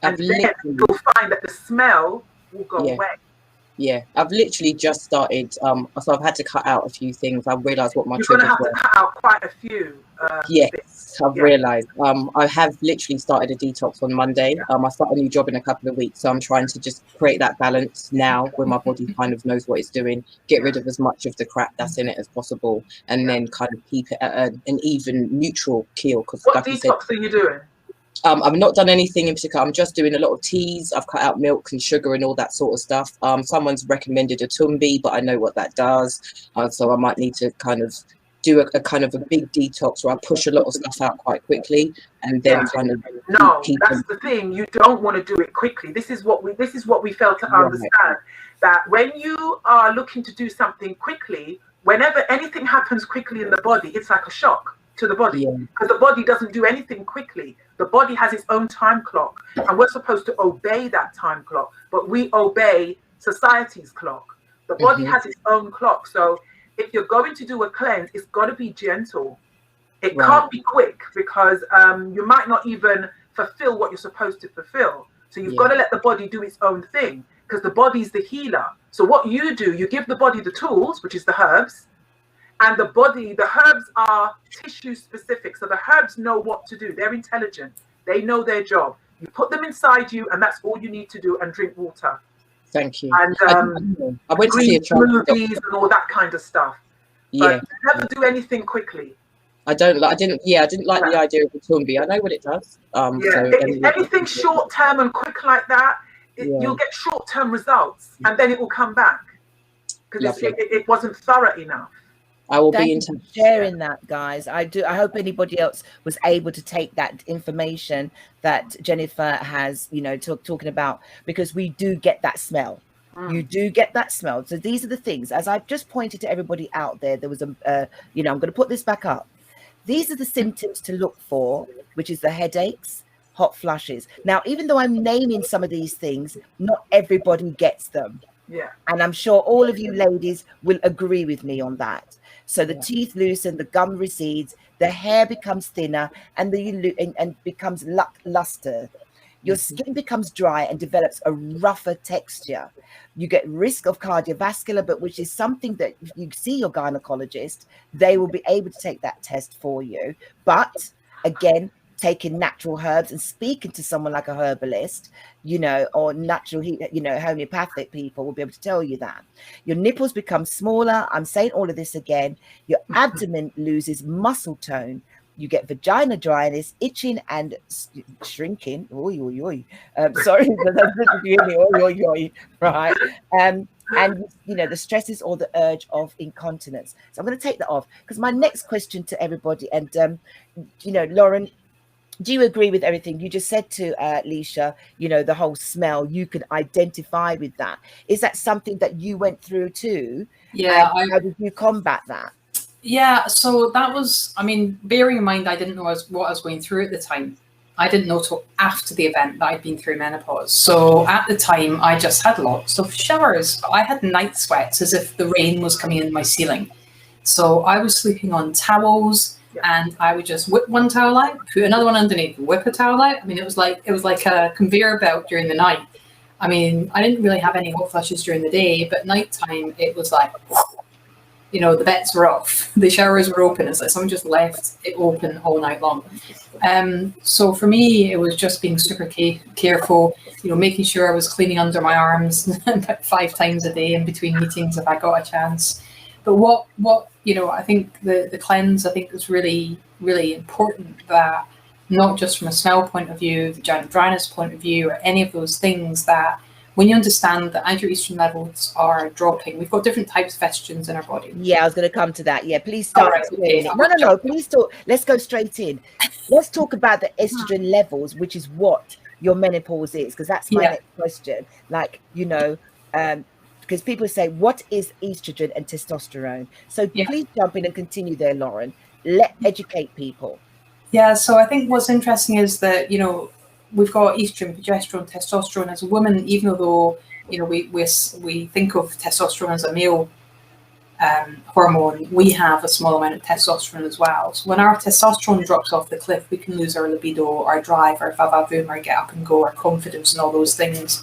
And then you'll find that the smell will go away. Yeah, I've literally just started. So I've had to cut out a few things. I realised what my triggers were. You're going to have to cut out quite a few. Yes, I've realised. I have literally started a detox on Monday. I start a new job in a couple of weeks, so I'm trying to just create that balance now, where my body kind of knows what it's doing. Get rid of as much of the crap that's in it as possible, and then kind of keep it at an even neutral keel. Because what detox are you doing? I've not done anything in particular. I'm just doing a lot of teas. I've cut out milk and sugar and all that sort of stuff. Someone's recommended a tumbi, but I know what that does. So I might need to kind of do a kind of a big detox where I push a lot of stuff out quite quickly and then kind of that's the thing. You don't want to do it quickly. This is what we fail to understand, that when you are looking to do something quickly, whenever anything happens quickly in the body, it's like a shock to the body, because the body doesn't do anything quickly. The body has its own time clock, and we're supposed to obey that time clock, but we obey society's clock. The body has its own clock. So if you're going to do a cleanse, it's got to be gentle. It can't be quick, because you might not even fulfill what you're supposed to fulfill. So you've got to let the body do its own thing, because the body's the healer. So what you do, you give the body the tools, which is the herbs. And the herbs are tissue specific. So the herbs know what to do. They're intelligent. They know their job. You put them inside you, and that's all you need to do, and drink water. Thank you. And I went to see a smoothies and all that kind of stuff. But never do anything quickly. I didn't like the idea of the tumbi. I know what it does. If anything short term and quick like that, you'll get short term results, and then it will come back because it wasn't thorough enough. I will be Thank in you touch. for sharing that, guys. I hope anybody else was able to take that information that Jennifer has, talking about, because we do get that smell. You do get that smell. So these are the things, as I've just pointed to everybody out there. There was I'm going to put this back up. These are the symptoms to look for, which is the headaches, hot flushes. Now, even though I'm naming some of these things, not everybody gets them. Yeah. And I'm sure all of you ladies will agree with me on that. So the teeth loosen, the gum recedes, the hair becomes thinner, and becomes luster. Your skin becomes dry and develops a rougher texture. You get risk of cardiovascular, but which is something that if you see your gynecologist, they will be able to take that test for you. But again, taking natural herbs and speaking to someone like a herbalist, or natural, homeopathic people will be able to tell you that. Your nipples become smaller. I'm saying all of this again. Your abdomen loses muscle tone. You get vagina dryness, itching, and shrinking. Oy, oy, oy. Sorry, right? And the stresses or the urge of incontinence. So I'm going to take that off, because my next question to everybody, and Lauren, do you agree with everything you just said to Lescha? The whole smell, you can identify with that. Is that something that you went through too? Yeah. How did you combat that? Yeah, so that was, bearing in mind, I didn't know what I was going through at the time. I didn't know till after the event that I'd been through menopause. So at the time, I just had lots of showers. I had night sweats as if the rain was coming in my ceiling. So I was sleeping on towels, and I would just whip one towel out, put another one underneath, whip a towel out. It was like a conveyor belt during the night. I didn't really have any hot flushes during the day, but nighttime it was like, the beds were off, the showers were open. It's like someone just left it open all night long. So for me, it was just being super careful, making sure I was cleaning under my arms about 5 times a day in between meetings if I got a chance. But what I think the cleanse, I think, is really, really important, that not just from a smell point of view, vaginal dryness point of view, or any of those things, that when you understand that as your estrogen levels are dropping, we've got different types of estrogens in our body. Yeah, I was going to come to that. Yeah, please start explaining it. No, please talk. Let's go straight in. Let's talk about the estrogen levels, which is what your menopause is, because that's my next question. Because people say, what is estrogen and testosterone? So please jump in and continue there, Lauren. Educate people. Yeah, so I think what's interesting is that, we've got estrogen, progesterone, testosterone. As a woman, even though, we think of testosterone as a male hormone, we have a small amount of testosterone as well. So when our testosterone drops off the cliff, we can lose our libido, our drive, our vavavoom, our get up and go, our confidence, and all those things.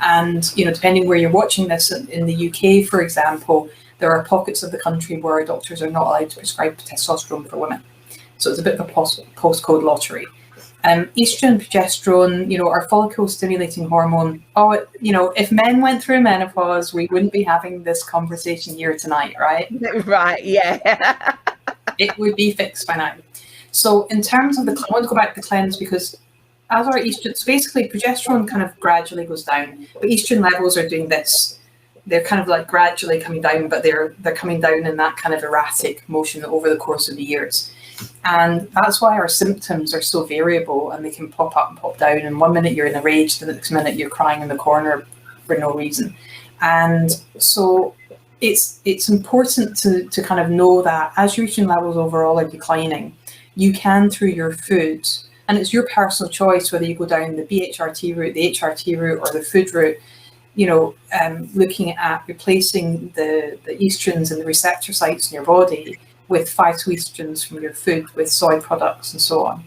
And, depending where you're watching this, in the UK, for example, there are pockets of the country where doctors are not allowed to prescribe testosterone for women. So it's a bit of a postcode lottery. Estrogen, progesterone, our follicle-stimulating hormone. If men went through menopause, we wouldn't be having this conversation here tonight, right? Right, yeah. It would be fixed by now. So in terms of I want to go back to the cleanse, because as our estrogen, so basically progesterone kind of gradually goes down, but estrogen levels are doing this. They're kind of like gradually coming down, but they're coming down in that kind of erratic motion over the course of the years. And that's why our symptoms are so variable, and they can pop up and pop down. And 1 minute you're in a rage, the next minute you're crying in the corner for no reason. And so it's important to kind of know that as your estrogen levels overall are declining, you can, through your food, and it's your personal choice whether you go down the BHRT route, the HRT route, or the food route, looking at replacing the estrogens and the receptor sites in your body with phytoestrogens from your food, with soy products and so on.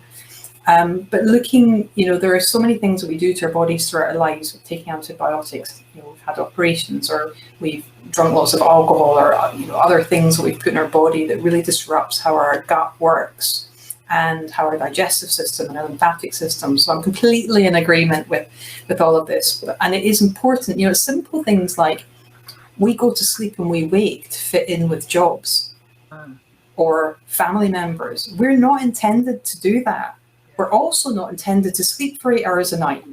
But looking, there are so many things that we do to our bodies throughout our lives, with taking antibiotics, we've had operations, or we've drunk lots of alcohol, or other things that we've put in our body that really disrupts how our gut works and how our digestive system and our lymphatic system. So I'm completely in agreement with all of this. And it is important, simple things like we go to sleep and we wake to fit in with jobs or family members. We're not intended to do that. We're also not intended to sleep for 8 hours a night.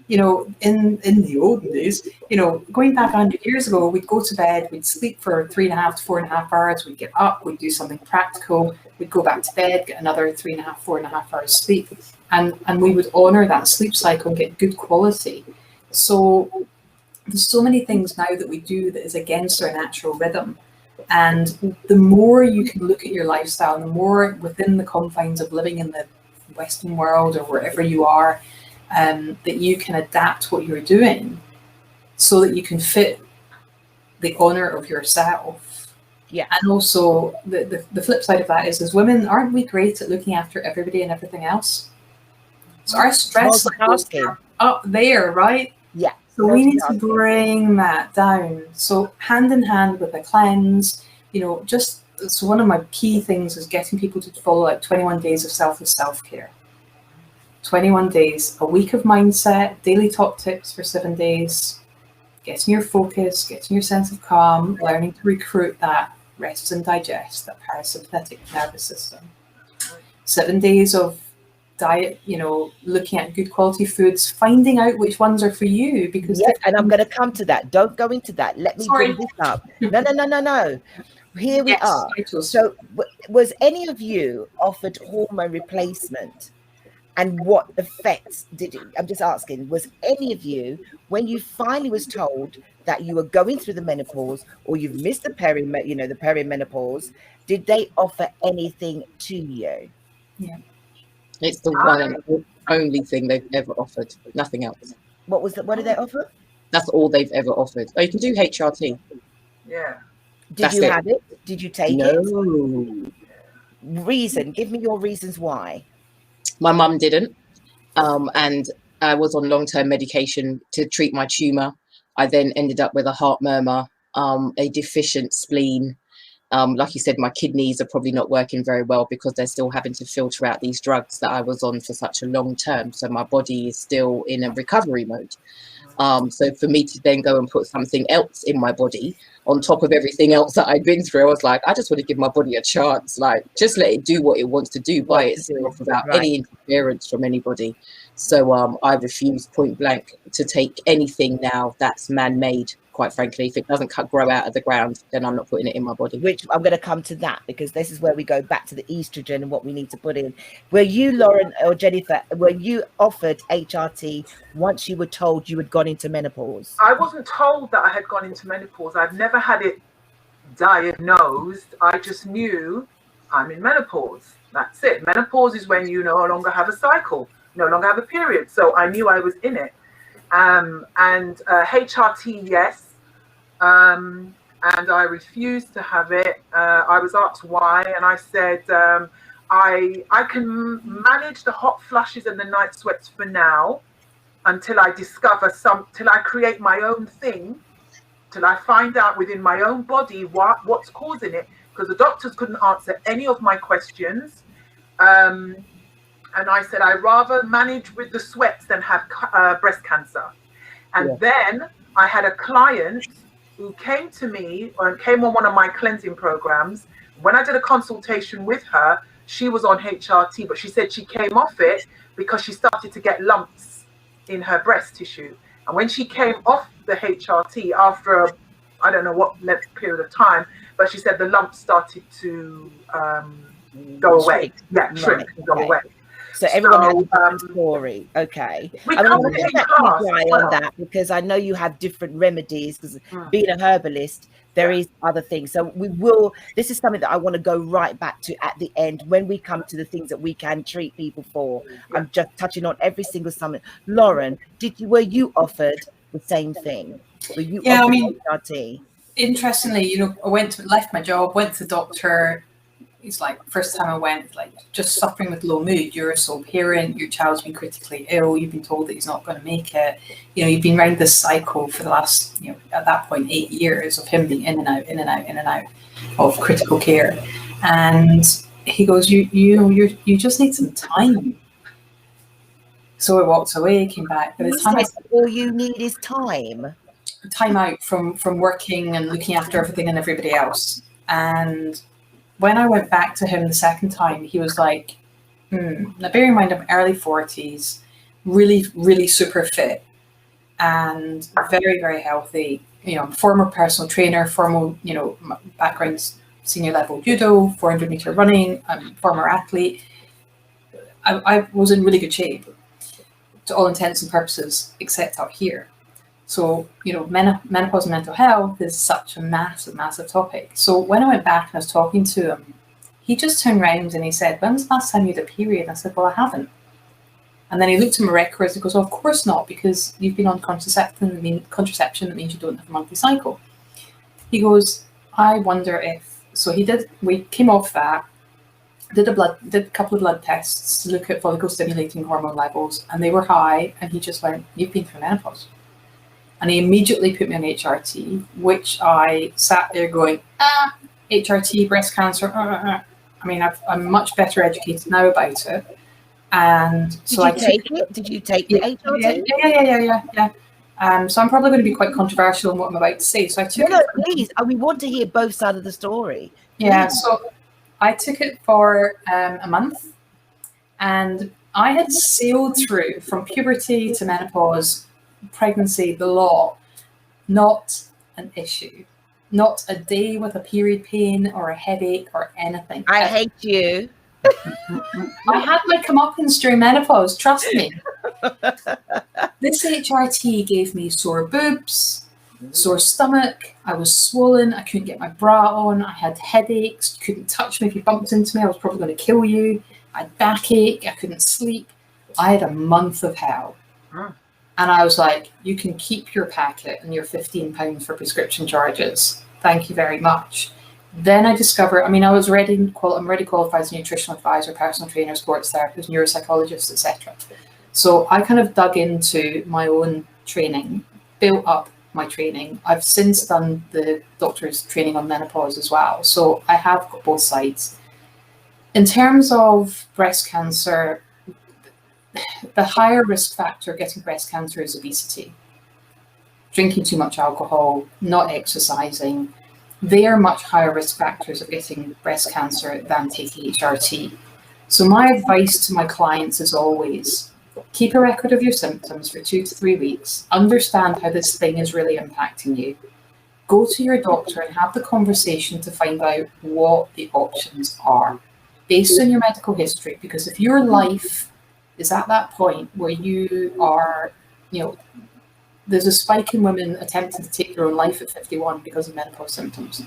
you know, in the olden days, you know, going back 100 years ago, we'd go to bed, we'd sleep for 3.5 to 4.5 hours, we'd get up, we'd do something practical, we'd go back to bed, get another 3.5, 4.5 hours sleep. And we would honor that sleep cycle and get good quality. So there's so many things now that we do that is against our natural rhythm. And the more you can look at your lifestyle, and the more within the confines of living in the Western world or wherever you are, that you can adapt what you're doing so that you can fit the honor of yourself. Yeah. And also the flip side of that is, as women, aren't we great at looking after everybody and everything else? So our stress levels are up there, right? Yeah. So we need to bring that down. So hand in hand with a cleanse, you know, just so one of my key things is getting people to follow like 21 days of self-care. 21 days, a week of mindset, daily top tips for 7 days, getting your focus, getting your sense of calm, learning to recruit that rest and digest, that parasympathetic nervous system. 7 days of diet, you know, looking at good quality foods, finding out which ones are for you, because and I'm going to come to that. Don't go into that. Let me bring this up. No. Here we are. So was any of you offered hormone replacement? And what effects did it? I'm just asking, was any of you, when you finally was told that you were going through the menopause or you've missed the perimenopause, did they offer anything to you? Yeah. It's the one and only thing they've ever offered. Nothing else. What did they offer? That's all they've ever offered. Oh, you can do HRT. Yeah. Did you have it? Did you take it? No. Reason. Give me your reasons why. My mum didn't. And I was on long-term medication to treat my tumor. I then ended up with a heart murmur, a deficient spleen. Like you said, my kidneys are probably not working very well because they're still having to filter out these drugs that I was on for such a long term. So my body is still in a recovery mode. So for me to then go and put something else in my body on top of everything else that I'd been through, I was like, I just want to give my body a chance, like just let it do what it wants to do by itself without any interference from anybody. So I refuse point blank to take anything now that's man-made. Quite frankly, if it doesn't grow out of the ground, then I'm not putting it in my body. Which I'm going to come to that, because this is where we go back to the estrogen and what we need to put in. Were you, Lauren or Jennifer, were you offered HRT once you were told you had gone into menopause? I wasn't told that I had gone into menopause. I've never had it diagnosed. I just knew I'm in menopause. That's it. Menopause is when you no longer have a cycle, no longer have a period. So I knew I was in it. And HRT, yes. And I refused to have it. I was asked why, and I said, I can manage the hot flushes and the night sweats for now until I discover till I create my own thing, till I find out within my own body what's causing it, because the doctors couldn't answer any of my questions. And I said, I'd rather manage with the sweats than have breast cancer. And then I had a client who came to me or came on one of my cleansing programs. When I did a consultation with her, she was on HRT, but she said she came off it because she started to get lumps in her breast tissue. And when she came off the HRT after, I don't know what length period of time, but she said the lumps started to go away. Shrink and go away. So everyone has a different story. Okay. I'm going to let you on that, because I know you have different remedies, because being a herbalist, there is other things. So this is something that I want to go right back to at the end when we come to the things that we can treat people for. I'm just touching on every single summit. Lauren, were you offered the same thing? Were you offered HRT? Interestingly, I left my job, went to the doctor. It's like first time I went, like just suffering with low mood. You're a sole parent, your child's been critically ill, you've been told that he's not going to make it. You've been around this cycle for the last, at that point, 8 years of him being in and out of critical care. And he goes, you just need some time. So I walked away, came back. By the time all you need is time out from working and looking after everything and everybody else. And when I went back to him the second time, he was like, now bear in mind I'm early 40s, really, really super fit. and very, very healthy. You know, former personal trainer, former, you know, background, senior level judo, 400-meter running, former athlete. I was in really good shape to all intents and purposes, except up here. So, you know, menopause and mental health is such a massive, massive topic. So when I went back and I was talking to him, he just turned around and he said, "When was the last time you had a period?" And I said, "Well, I haven't." And then he looked at my records and goes, "Oh, of course not, because you've been on contraception. That means you don't have a monthly cycle." He goes, "I wonder if..." So we came off that, did a couple of blood tests to look at follicle stimulating hormone levels, and they were high. And he just went, "You've been through menopause." And he immediately put me on HRT, which I sat there going, HRT, breast cancer. I mean, I'm much better educated now about it. And so Did you take the HRT? Yeah. So I'm probably going to be quite controversial in what I'm about to say. So I took it. Please. We want to hear both sides of the story. Yeah. So I took it for a month, and I had sailed through from puberty to menopause, pregnancy, the lot, not an issue, not a day with a period pain or a headache or anything. I hate you. I had my comeuppance during menopause, trust me. This HRT gave me sore boobs, sore stomach, I was swollen, I couldn't get my bra on, I had headaches, you couldn't touch me. If you bumped into me, I was probably going to kill you. I had backache, I couldn't sleep. I had a month of hell. And I was like, "You can keep your packet and your £15 for prescription charges. Thank you very much." Then I discovered, I mean, I'm already qualified as a nutritional advisor, personal trainer, sports therapist, neuropsychologist, etc. So I kind of dug into my own training, built up my training. I've since done the doctor's training on menopause as well. So I have got both sides. In terms of breast cancer, the higher risk factor getting breast cancer is obesity. Drinking too much alcohol, not exercising. They are much higher risk factors of getting breast cancer than taking HRT. So my advice to my clients is always, keep a record of your symptoms for 2 to 3 weeks. Understand how this thing is really impacting you. Go to your doctor and have the conversation to find out what the options are based on your medical history. Because if your life is at that point where you are, you know, there's a spike in women attempting to take their own life at 51 because of menopause symptoms.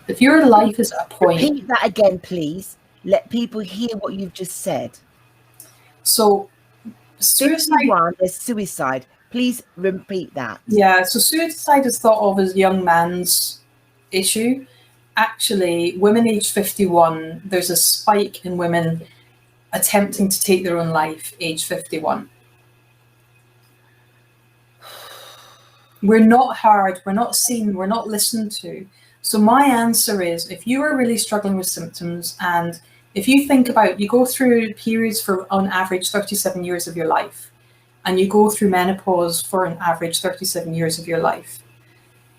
If your life is at a point... Repeat that again, please. Let people hear what you've just said. So suicide... There's suicide. Please repeat that. Yeah, so suicide is thought of as a young man's issue. Actually, women aged 51, there's a spike in women attempting to take their own life age 51. We're not heard, we're not seen, we're not listened to. So my answer is, if you are really struggling with symptoms, and if you think about, you go through periods for on average 37 years of your life, and you go through menopause for an average 37 years of your life.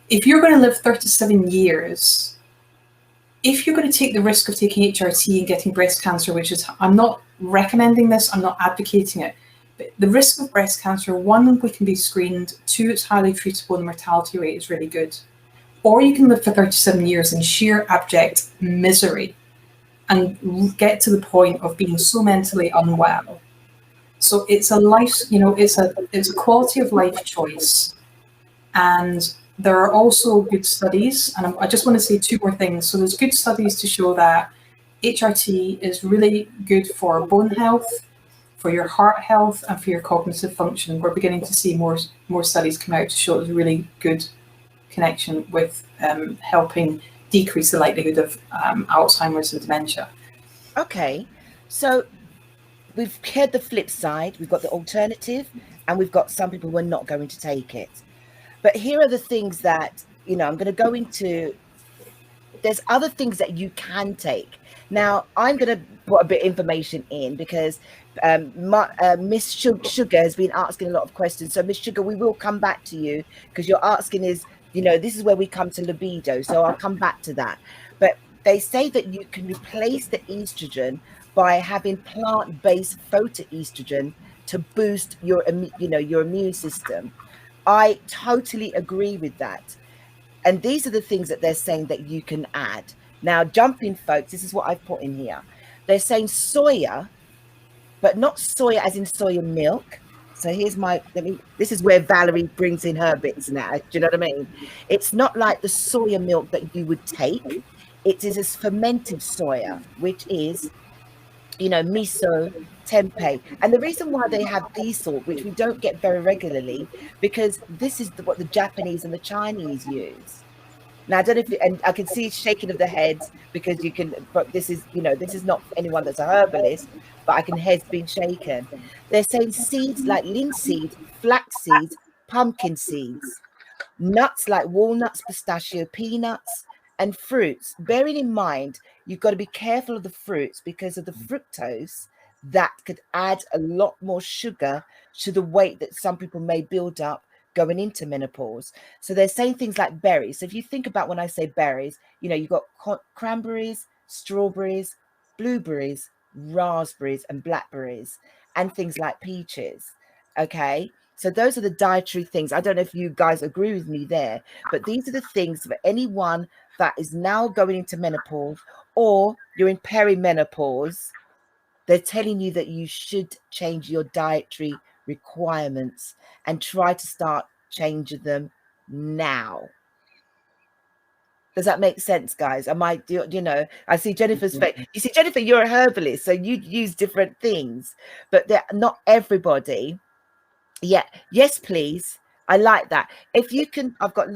If you're going to live 37 years, if you're going to take the risk of taking HRT and getting breast cancer, which is, I'm not recommending this, I'm not advocating it, but the risk of breast cancer, 1, we can be screened, 2, it's highly treatable and the mortality rate is really good. Or you can live for 37 years in sheer abject misery and get to the point of being so mentally unwell. So it's a life, you know, it's a quality of life choice. And there are also good studies, and I just want to say 2 more things. So there's good studies to show that HRT is really good for bone health, for your heart health, and for your cognitive function. We're beginning to see more studies come out to show there's a really good connection with helping decrease the likelihood of Alzheimer's and dementia. Okay, so we've heard the flip side, we've got the alternative, and we've got some people who are not going to take it. But here are the things that, you know, I'm going to go into. There's other things that you can take. Now, I'm going to put a bit of information in because Miss Sugar has been asking a lot of questions. So, Miss Sugar, we will come back to you because you're asking is, you know, this is where we come to libido. So I'll come back to that. But they say that you can replace the estrogen by having plant-based phytoestrogen to boost your, you know, your immune system. I totally agree with that. And these are the things that they're saying that you can add. Now, jumping folks, this is what I've put in here. They're saying soya, but not soya as in soya milk. So here's this is where Valerie brings in her bits now. Do you know what I mean? It's not like the soya milk that you would take. It is this fermented soya, which is, miso, tempeh. And the reason why they have these sort, which we don't get very regularly, because this is what the Japanese and the Chinese use. Now, I don't know if, and I can see shaking of the heads because but this is not for anyone that's a herbalist, but I can heads being shaken. They're saying seeds like linseed, flax seeds, pumpkin seeds, nuts like walnuts, pistachio, peanuts, and fruits. Bearing in mind, you've got to be careful of the fruits because of the fructose that could add a lot more sugar to the weight that some people may build up going into menopause. So they're saying things like berries. So if you think about when I say berries, you've got cranberries, strawberries, blueberries, raspberries, and blackberries, and things like peaches. Okay. So those are the dietary things. I don't know if you guys agree with me there, but these are the things for anyone that is now going into menopause or you're in perimenopause. They're telling you that you should change your dietary requirements and try to start changing them now. Does that make sense, guys? I see Jennifer's face. You see, Jennifer, you're a herbalist, so you use different things, but they're not everybody. Yeah. Yes, please. I like that. If you can, I've got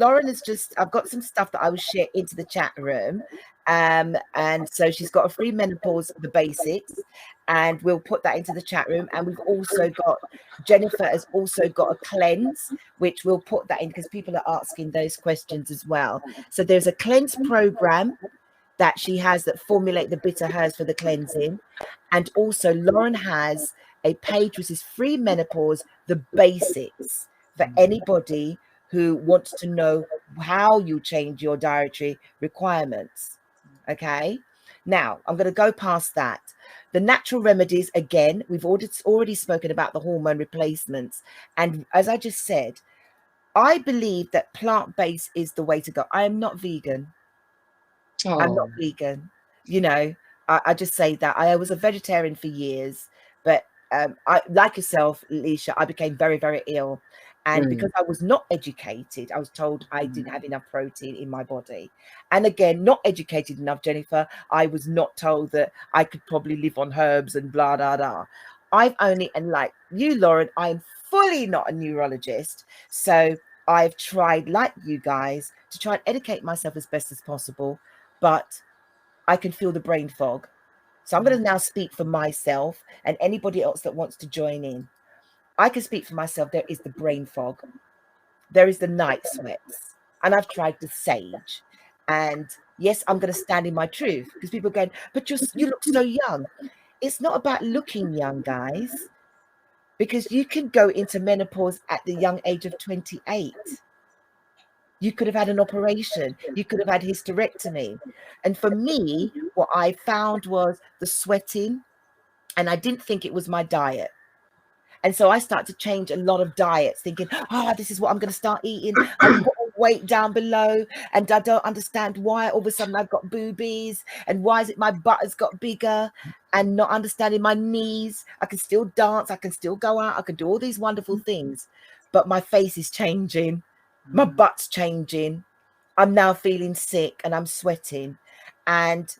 some stuff that I will share into the chat room. And so she's got a free menopause, the basics, and we'll put that into the chat room. And we've also got, Jennifer has also got a cleanse, which we'll put that in because people are asking those questions as well. So there's a cleanse program that she has that formulate the bitter herbs for the cleansing. And also Lauren has a page which is free menopause, the basics, for anybody who wants to know how you change your dietary requirements. Okay. Now I'm going to go past that. The natural remedies, again, we've already spoken about the hormone replacements. And as I just said, I believe that plant-based is the way to go. I am not vegan. I'm not vegan. I just say that. I was a vegetarian for years, but I, like yourself, Lescha, I became very, very ill. And because I was not educated, I was told I didn't have enough protein in my body. And again, not educated enough, Jennifer, I was not told that I could probably live on herbs and blah, blah, blah. And like you, Lauren, I'm fully not a neurologist. So I've tried, like you guys, to try and educate myself as best as possible. But I can feel the brain fog. So I'm going to now speak for myself and anybody else that wants to join in. I can speak for myself. There is the brain fog. There is the night sweats. And I've tried the sage. And yes, I'm going to stand in my truth because people are going, but you look so young. It's not about looking young, guys, because you can go into menopause at the young age of 28. You could have had an operation. You could have had hysterectomy. And for me, what I found was the sweating, and I didn't think it was my diet. And so I started to change a lot of diets, thinking, this is what I'm going to start eating. I put on weight down below, and I don't understand why all of a sudden I've got boobies, and why is it my butt has got bigger, and not understanding my knees. I can still dance. I can still go out. I can do all these wonderful things, but my face is changing. My butt's changing. I'm now feeling sick and I'm sweating. And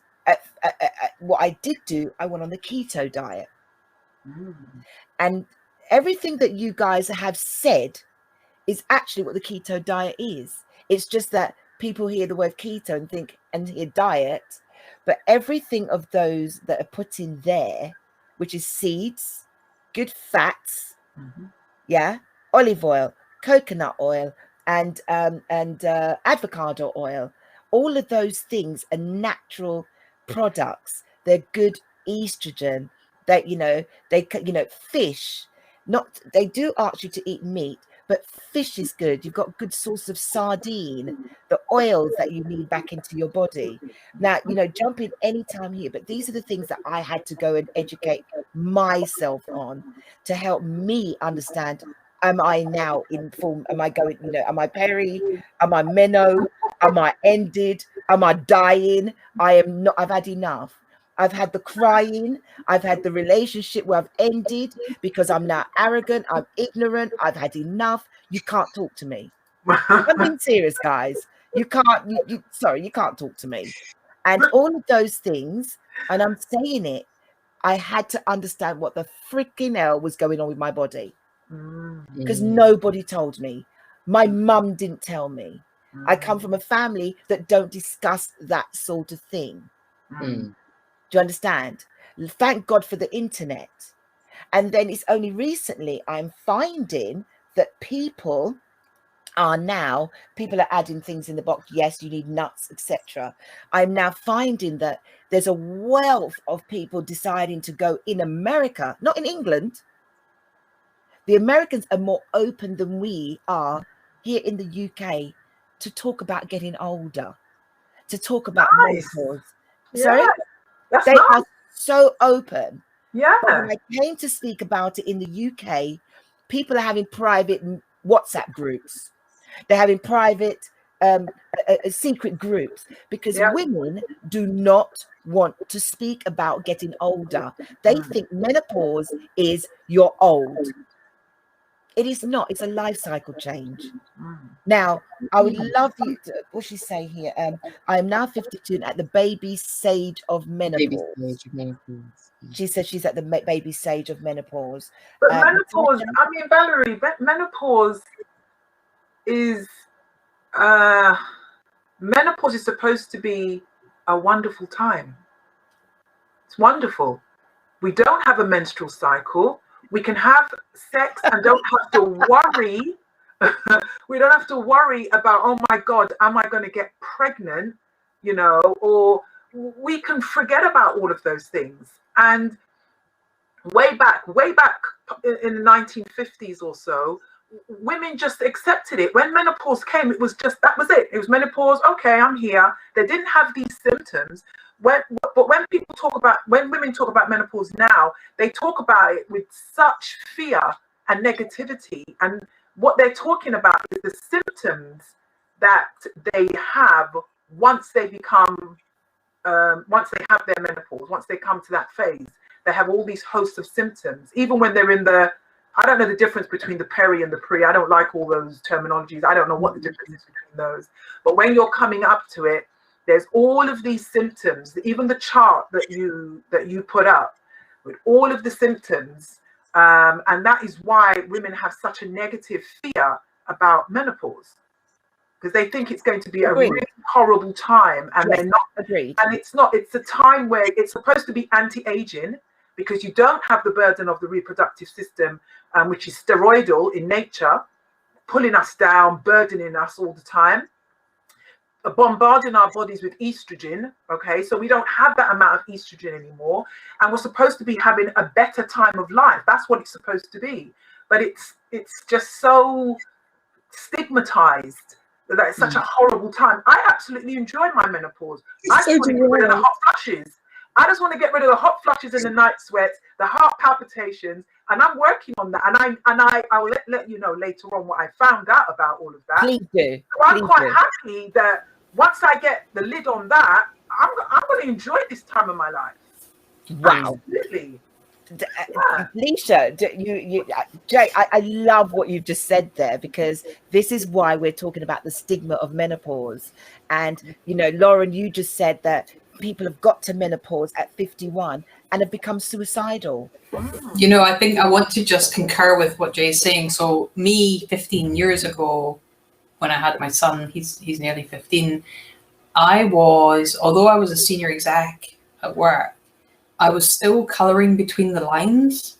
what I did do, I went on the keto diet. And everything that you guys have said is actually what the keto diet is. It's just that people hear the word keto and hear diet, but everything of those that are put in there, which is seeds, good fats, olive oil, coconut oil, and avocado oil, all of those things are natural products. They're good estrogen. Fish, they do ask you to eat meat, but fish is good. You've got good source of sardine, the oils that you need back into your body. Now, jump in anytime here, but these are the things that I had to go and educate myself on to help me understand am I now in full? Am I going, am I peri? Am I meno? Am I ended? Am I dying? I am not. I've had enough. I've had the crying. I've had the relationship where I've ended because I'm now arrogant. I'm ignorant. I've had enough. You can't talk to me. I'm being serious, guys. You can't. You can't talk to me. And all of those things. And I'm saying it. I had to understand what the freaking hell was going on with my body, because nobody told me. My mum didn't tell me. I come from a family that don't discuss that sort of thing. Do you understand? Thank God for the internet. And then it's only recently I'm finding that people are adding things in the box. Yes, you need nuts, etc. I'm now finding that there's a wealth of people deciding to go in America, not in England. The Americans are more open than we are here in the UK to talk about getting older, to talk about menopause. Sorry, they are so open. Yeah. But when I came to speak about it in the UK, people are having private WhatsApp groups. They're having private secret groups because women do not want to speak about getting older. They think menopause is you're old. It is not. It's a life cycle change. Now, I would love you to, what she say here? I am now 52 and at the baby stage of menopause. She says she's at the baby stage of menopause. But menopause, I mean, Valerie, menopause is supposed to be a wonderful time. It's wonderful. We don't have a menstrual cycle. We can have sex and don't have to worry. We don't have to worry about, oh my God, am I going to get pregnant? Or we can forget about all of those things. And way back in the 1950s or so, women just accepted it. When menopause came, it was just, that was it. It was menopause. Okay, I'm here. They didn't have these symptoms. But when women talk about menopause now, they talk about it with such fear and negativity. And what they're talking about is the symptoms that they have once they become, once they have their menopause, once they come to that phase. They have all these hosts of symptoms, even when they're in the, I don't know the difference between the peri and the pre. I don't like all those terminologies. I don't know what the difference is between those. But when you're coming up to it, there's all of these symptoms, even the chart that you put up with all of the symptoms. And that is why women have such a negative fear about menopause, because they think it's going to be a really horrible time. And they're not. Agreed. And it's not. It's a time where it's supposed to be anti-aging, because you don't have the burden of the reproductive system, which is steroidal in nature, pulling us down, burdening us all the time, bombarding our bodies with estrogen. Okay, so we don't have that amount of estrogen anymore, and we're supposed to be having a better time of life. That's what it's supposed to be. But it's just so stigmatized that it's such a horrible time. I absolutely enjoy my menopause. I just want to get rid of the hot flushes. I just want to get rid of the hot flushes and the night sweats, the heart palpitations, and I'm working on that. And I will let you know later on what I found out about all of that. Please do. So I'm quite happy that once I get the lid on that, I'm going to enjoy this time of my life. Wow. Absolutely. Lescha, Jay, I love what you've just said there, because this is why we're talking about the stigma of menopause. And, Lauren, you just said that people have got to menopause at 51 and have become suicidal. I think I want to just concur with what Jay's saying. So me 15 years ago, when I had my son, he's nearly 15, although I was a senior exec at work, I was still colouring between the lines.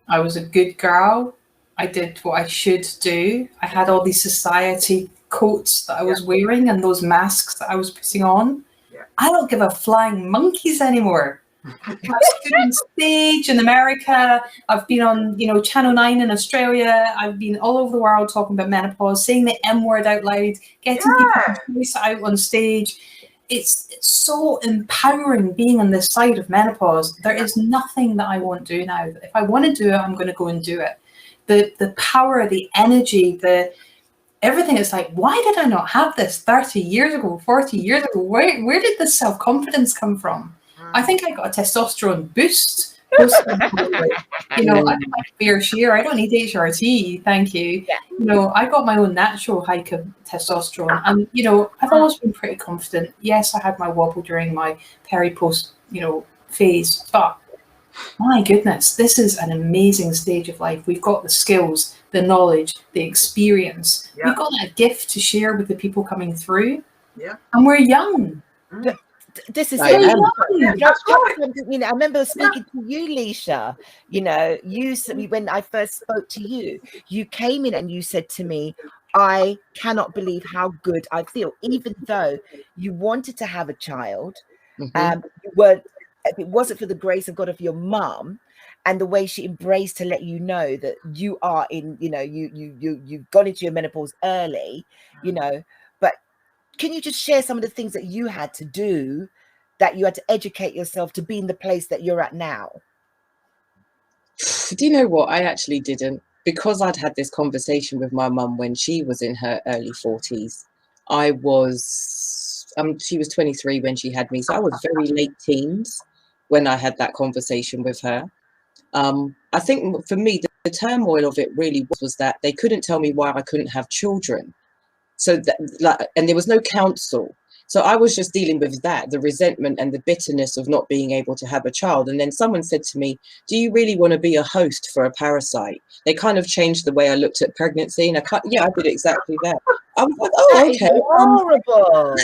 I was a good girl. I did what I should do. I had all these society coats that I was wearing and those masks that I was putting on. Yeah. I don't give a flying monkeys anymore. I've stood on stage in America. I've been on, Channel 9 in Australia. I've been all over the world talking about menopause, saying the M word out loud, getting people to voice out on stage. It's so empowering being on this side of menopause. There is nothing that I won't do now. If I want to do it, I'm going to go and do it. the power, the energy, everything. It's like, why did I not have this 30 years ago, 40 years ago? Where did this self-confidence come from? I think I got a testosterone boost. I did my fair share. I don't need HRT, thank you. Yeah. I got my own natural hike of testosterone, and I've always been pretty confident. Yes, I had my wobble during my peri-post, phase, but my goodness, this is an amazing stage of life. We've got the skills, the knowledge, the experience. Yeah. We've got that gift to share with the people coming through. Yeah. And we're young. This is I it. am. I remember speaking to you, Lescha. When I first spoke to you, you came in and you said to me, I cannot believe how good I feel, even though you wanted to have a child. Mm-hmm. If it wasn't for the grace of God of your mum and the way she embraced to let you know that you are in, you've gone into your menopause early, but can you just share some of the things that you had to do, that you had to educate yourself to be in the place that you're at now? Do you know what? I actually didn't, because I'd had this conversation with my mum when she was in her early 40s. She was 23 when she had me, so I was very late teens when I had that conversation with her. I think for me, the turmoil of it really was that they couldn't tell me why I couldn't have children. So and there was no counsel. So I was just dealing with that, the resentment and the bitterness of not being able to have a child. And then someone said to me, do you really want to be a host for a parasite? They kind of changed the way I looked at pregnancy. And I did exactly that. I was like, oh, okay. Horrible.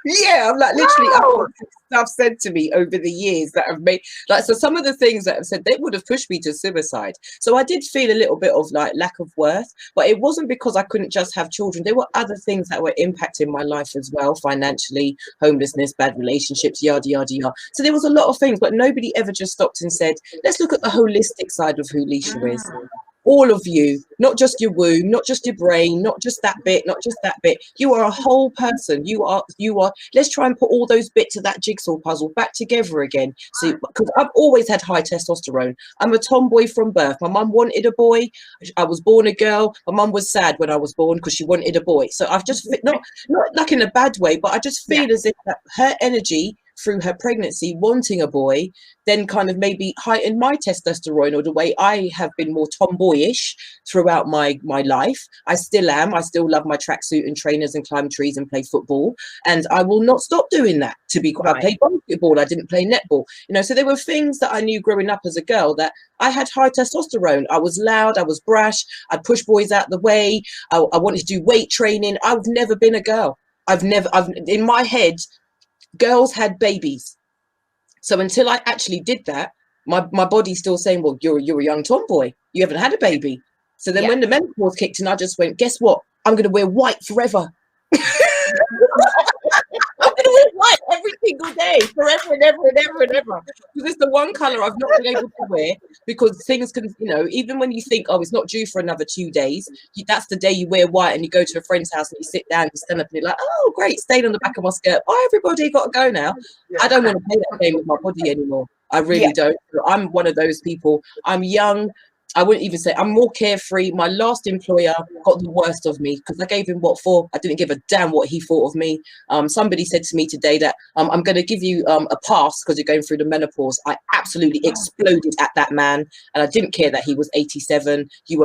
Yeah, I'm like, literally, stuff said to me over the years that have made, so some of the things that have said, they would have pushed me to suicide. So I did feel a little bit of lack of worth, but it wasn't because I couldn't just have children. There were other things that were impacting my life as well, financially, homelessness, bad relationships, yada, yada, yada. So there was a lot of things, but nobody ever just stopped and said, let's look at the holistic side of who Lescha is. All of you, not just your womb, not just your brain, not just that bit, not just that bit. You are a whole person. You are. Let's try and put all those bits of that jigsaw puzzle back together again. So, because I've always had high testosterone. I'm a tomboy from birth. My mum wanted a boy. I was born a girl. My mum was sad when I was born because she wanted a boy. So I've just not like in a bad way, but I just feel as if that her energy through her pregnancy wanting a boy then kind of maybe heightened my testosterone, or the way I have been more tomboyish throughout my life. I still am. I still love my tracksuit and trainers and climb trees and play football, and I will not stop doing that. To be quite, I played basketball. I didn't play netball. So there were things that I knew growing up as a girl that I had high testosterone. I was loud. I was brash. I'd push boys out the way. I wanted to do weight training. I've never been a girl. I've in my head, girls had babies. So until I actually did that, my body's still saying, well, you're a young tomboy. You haven't had a baby. So then when the menopause kicked in, I just went, guess what? I'm going to wear white forever. I'm going to wear white every single day, forever and ever and ever and ever. Because it's the one colour I've not been able to wear, because things can, even when you think, oh, it's not due for another 2 days, that's the day you wear white and you go to a friend's house and you sit down, you stand up and you're like, oh, great, stayed on the back of my skirt. Bye, everybody, got to go now. I don't want to play that game with my body anymore. I really don't. I'm one of those people. I'm young. I wouldn't even say I'm more carefree. My last employer got the worst of me because I gave him what for. I didn't give a damn what he thought of me. Somebody said to me today that I'm going to give you a pass because you're going through the menopause. I absolutely exploded at that man, and I didn't care that he was 87. You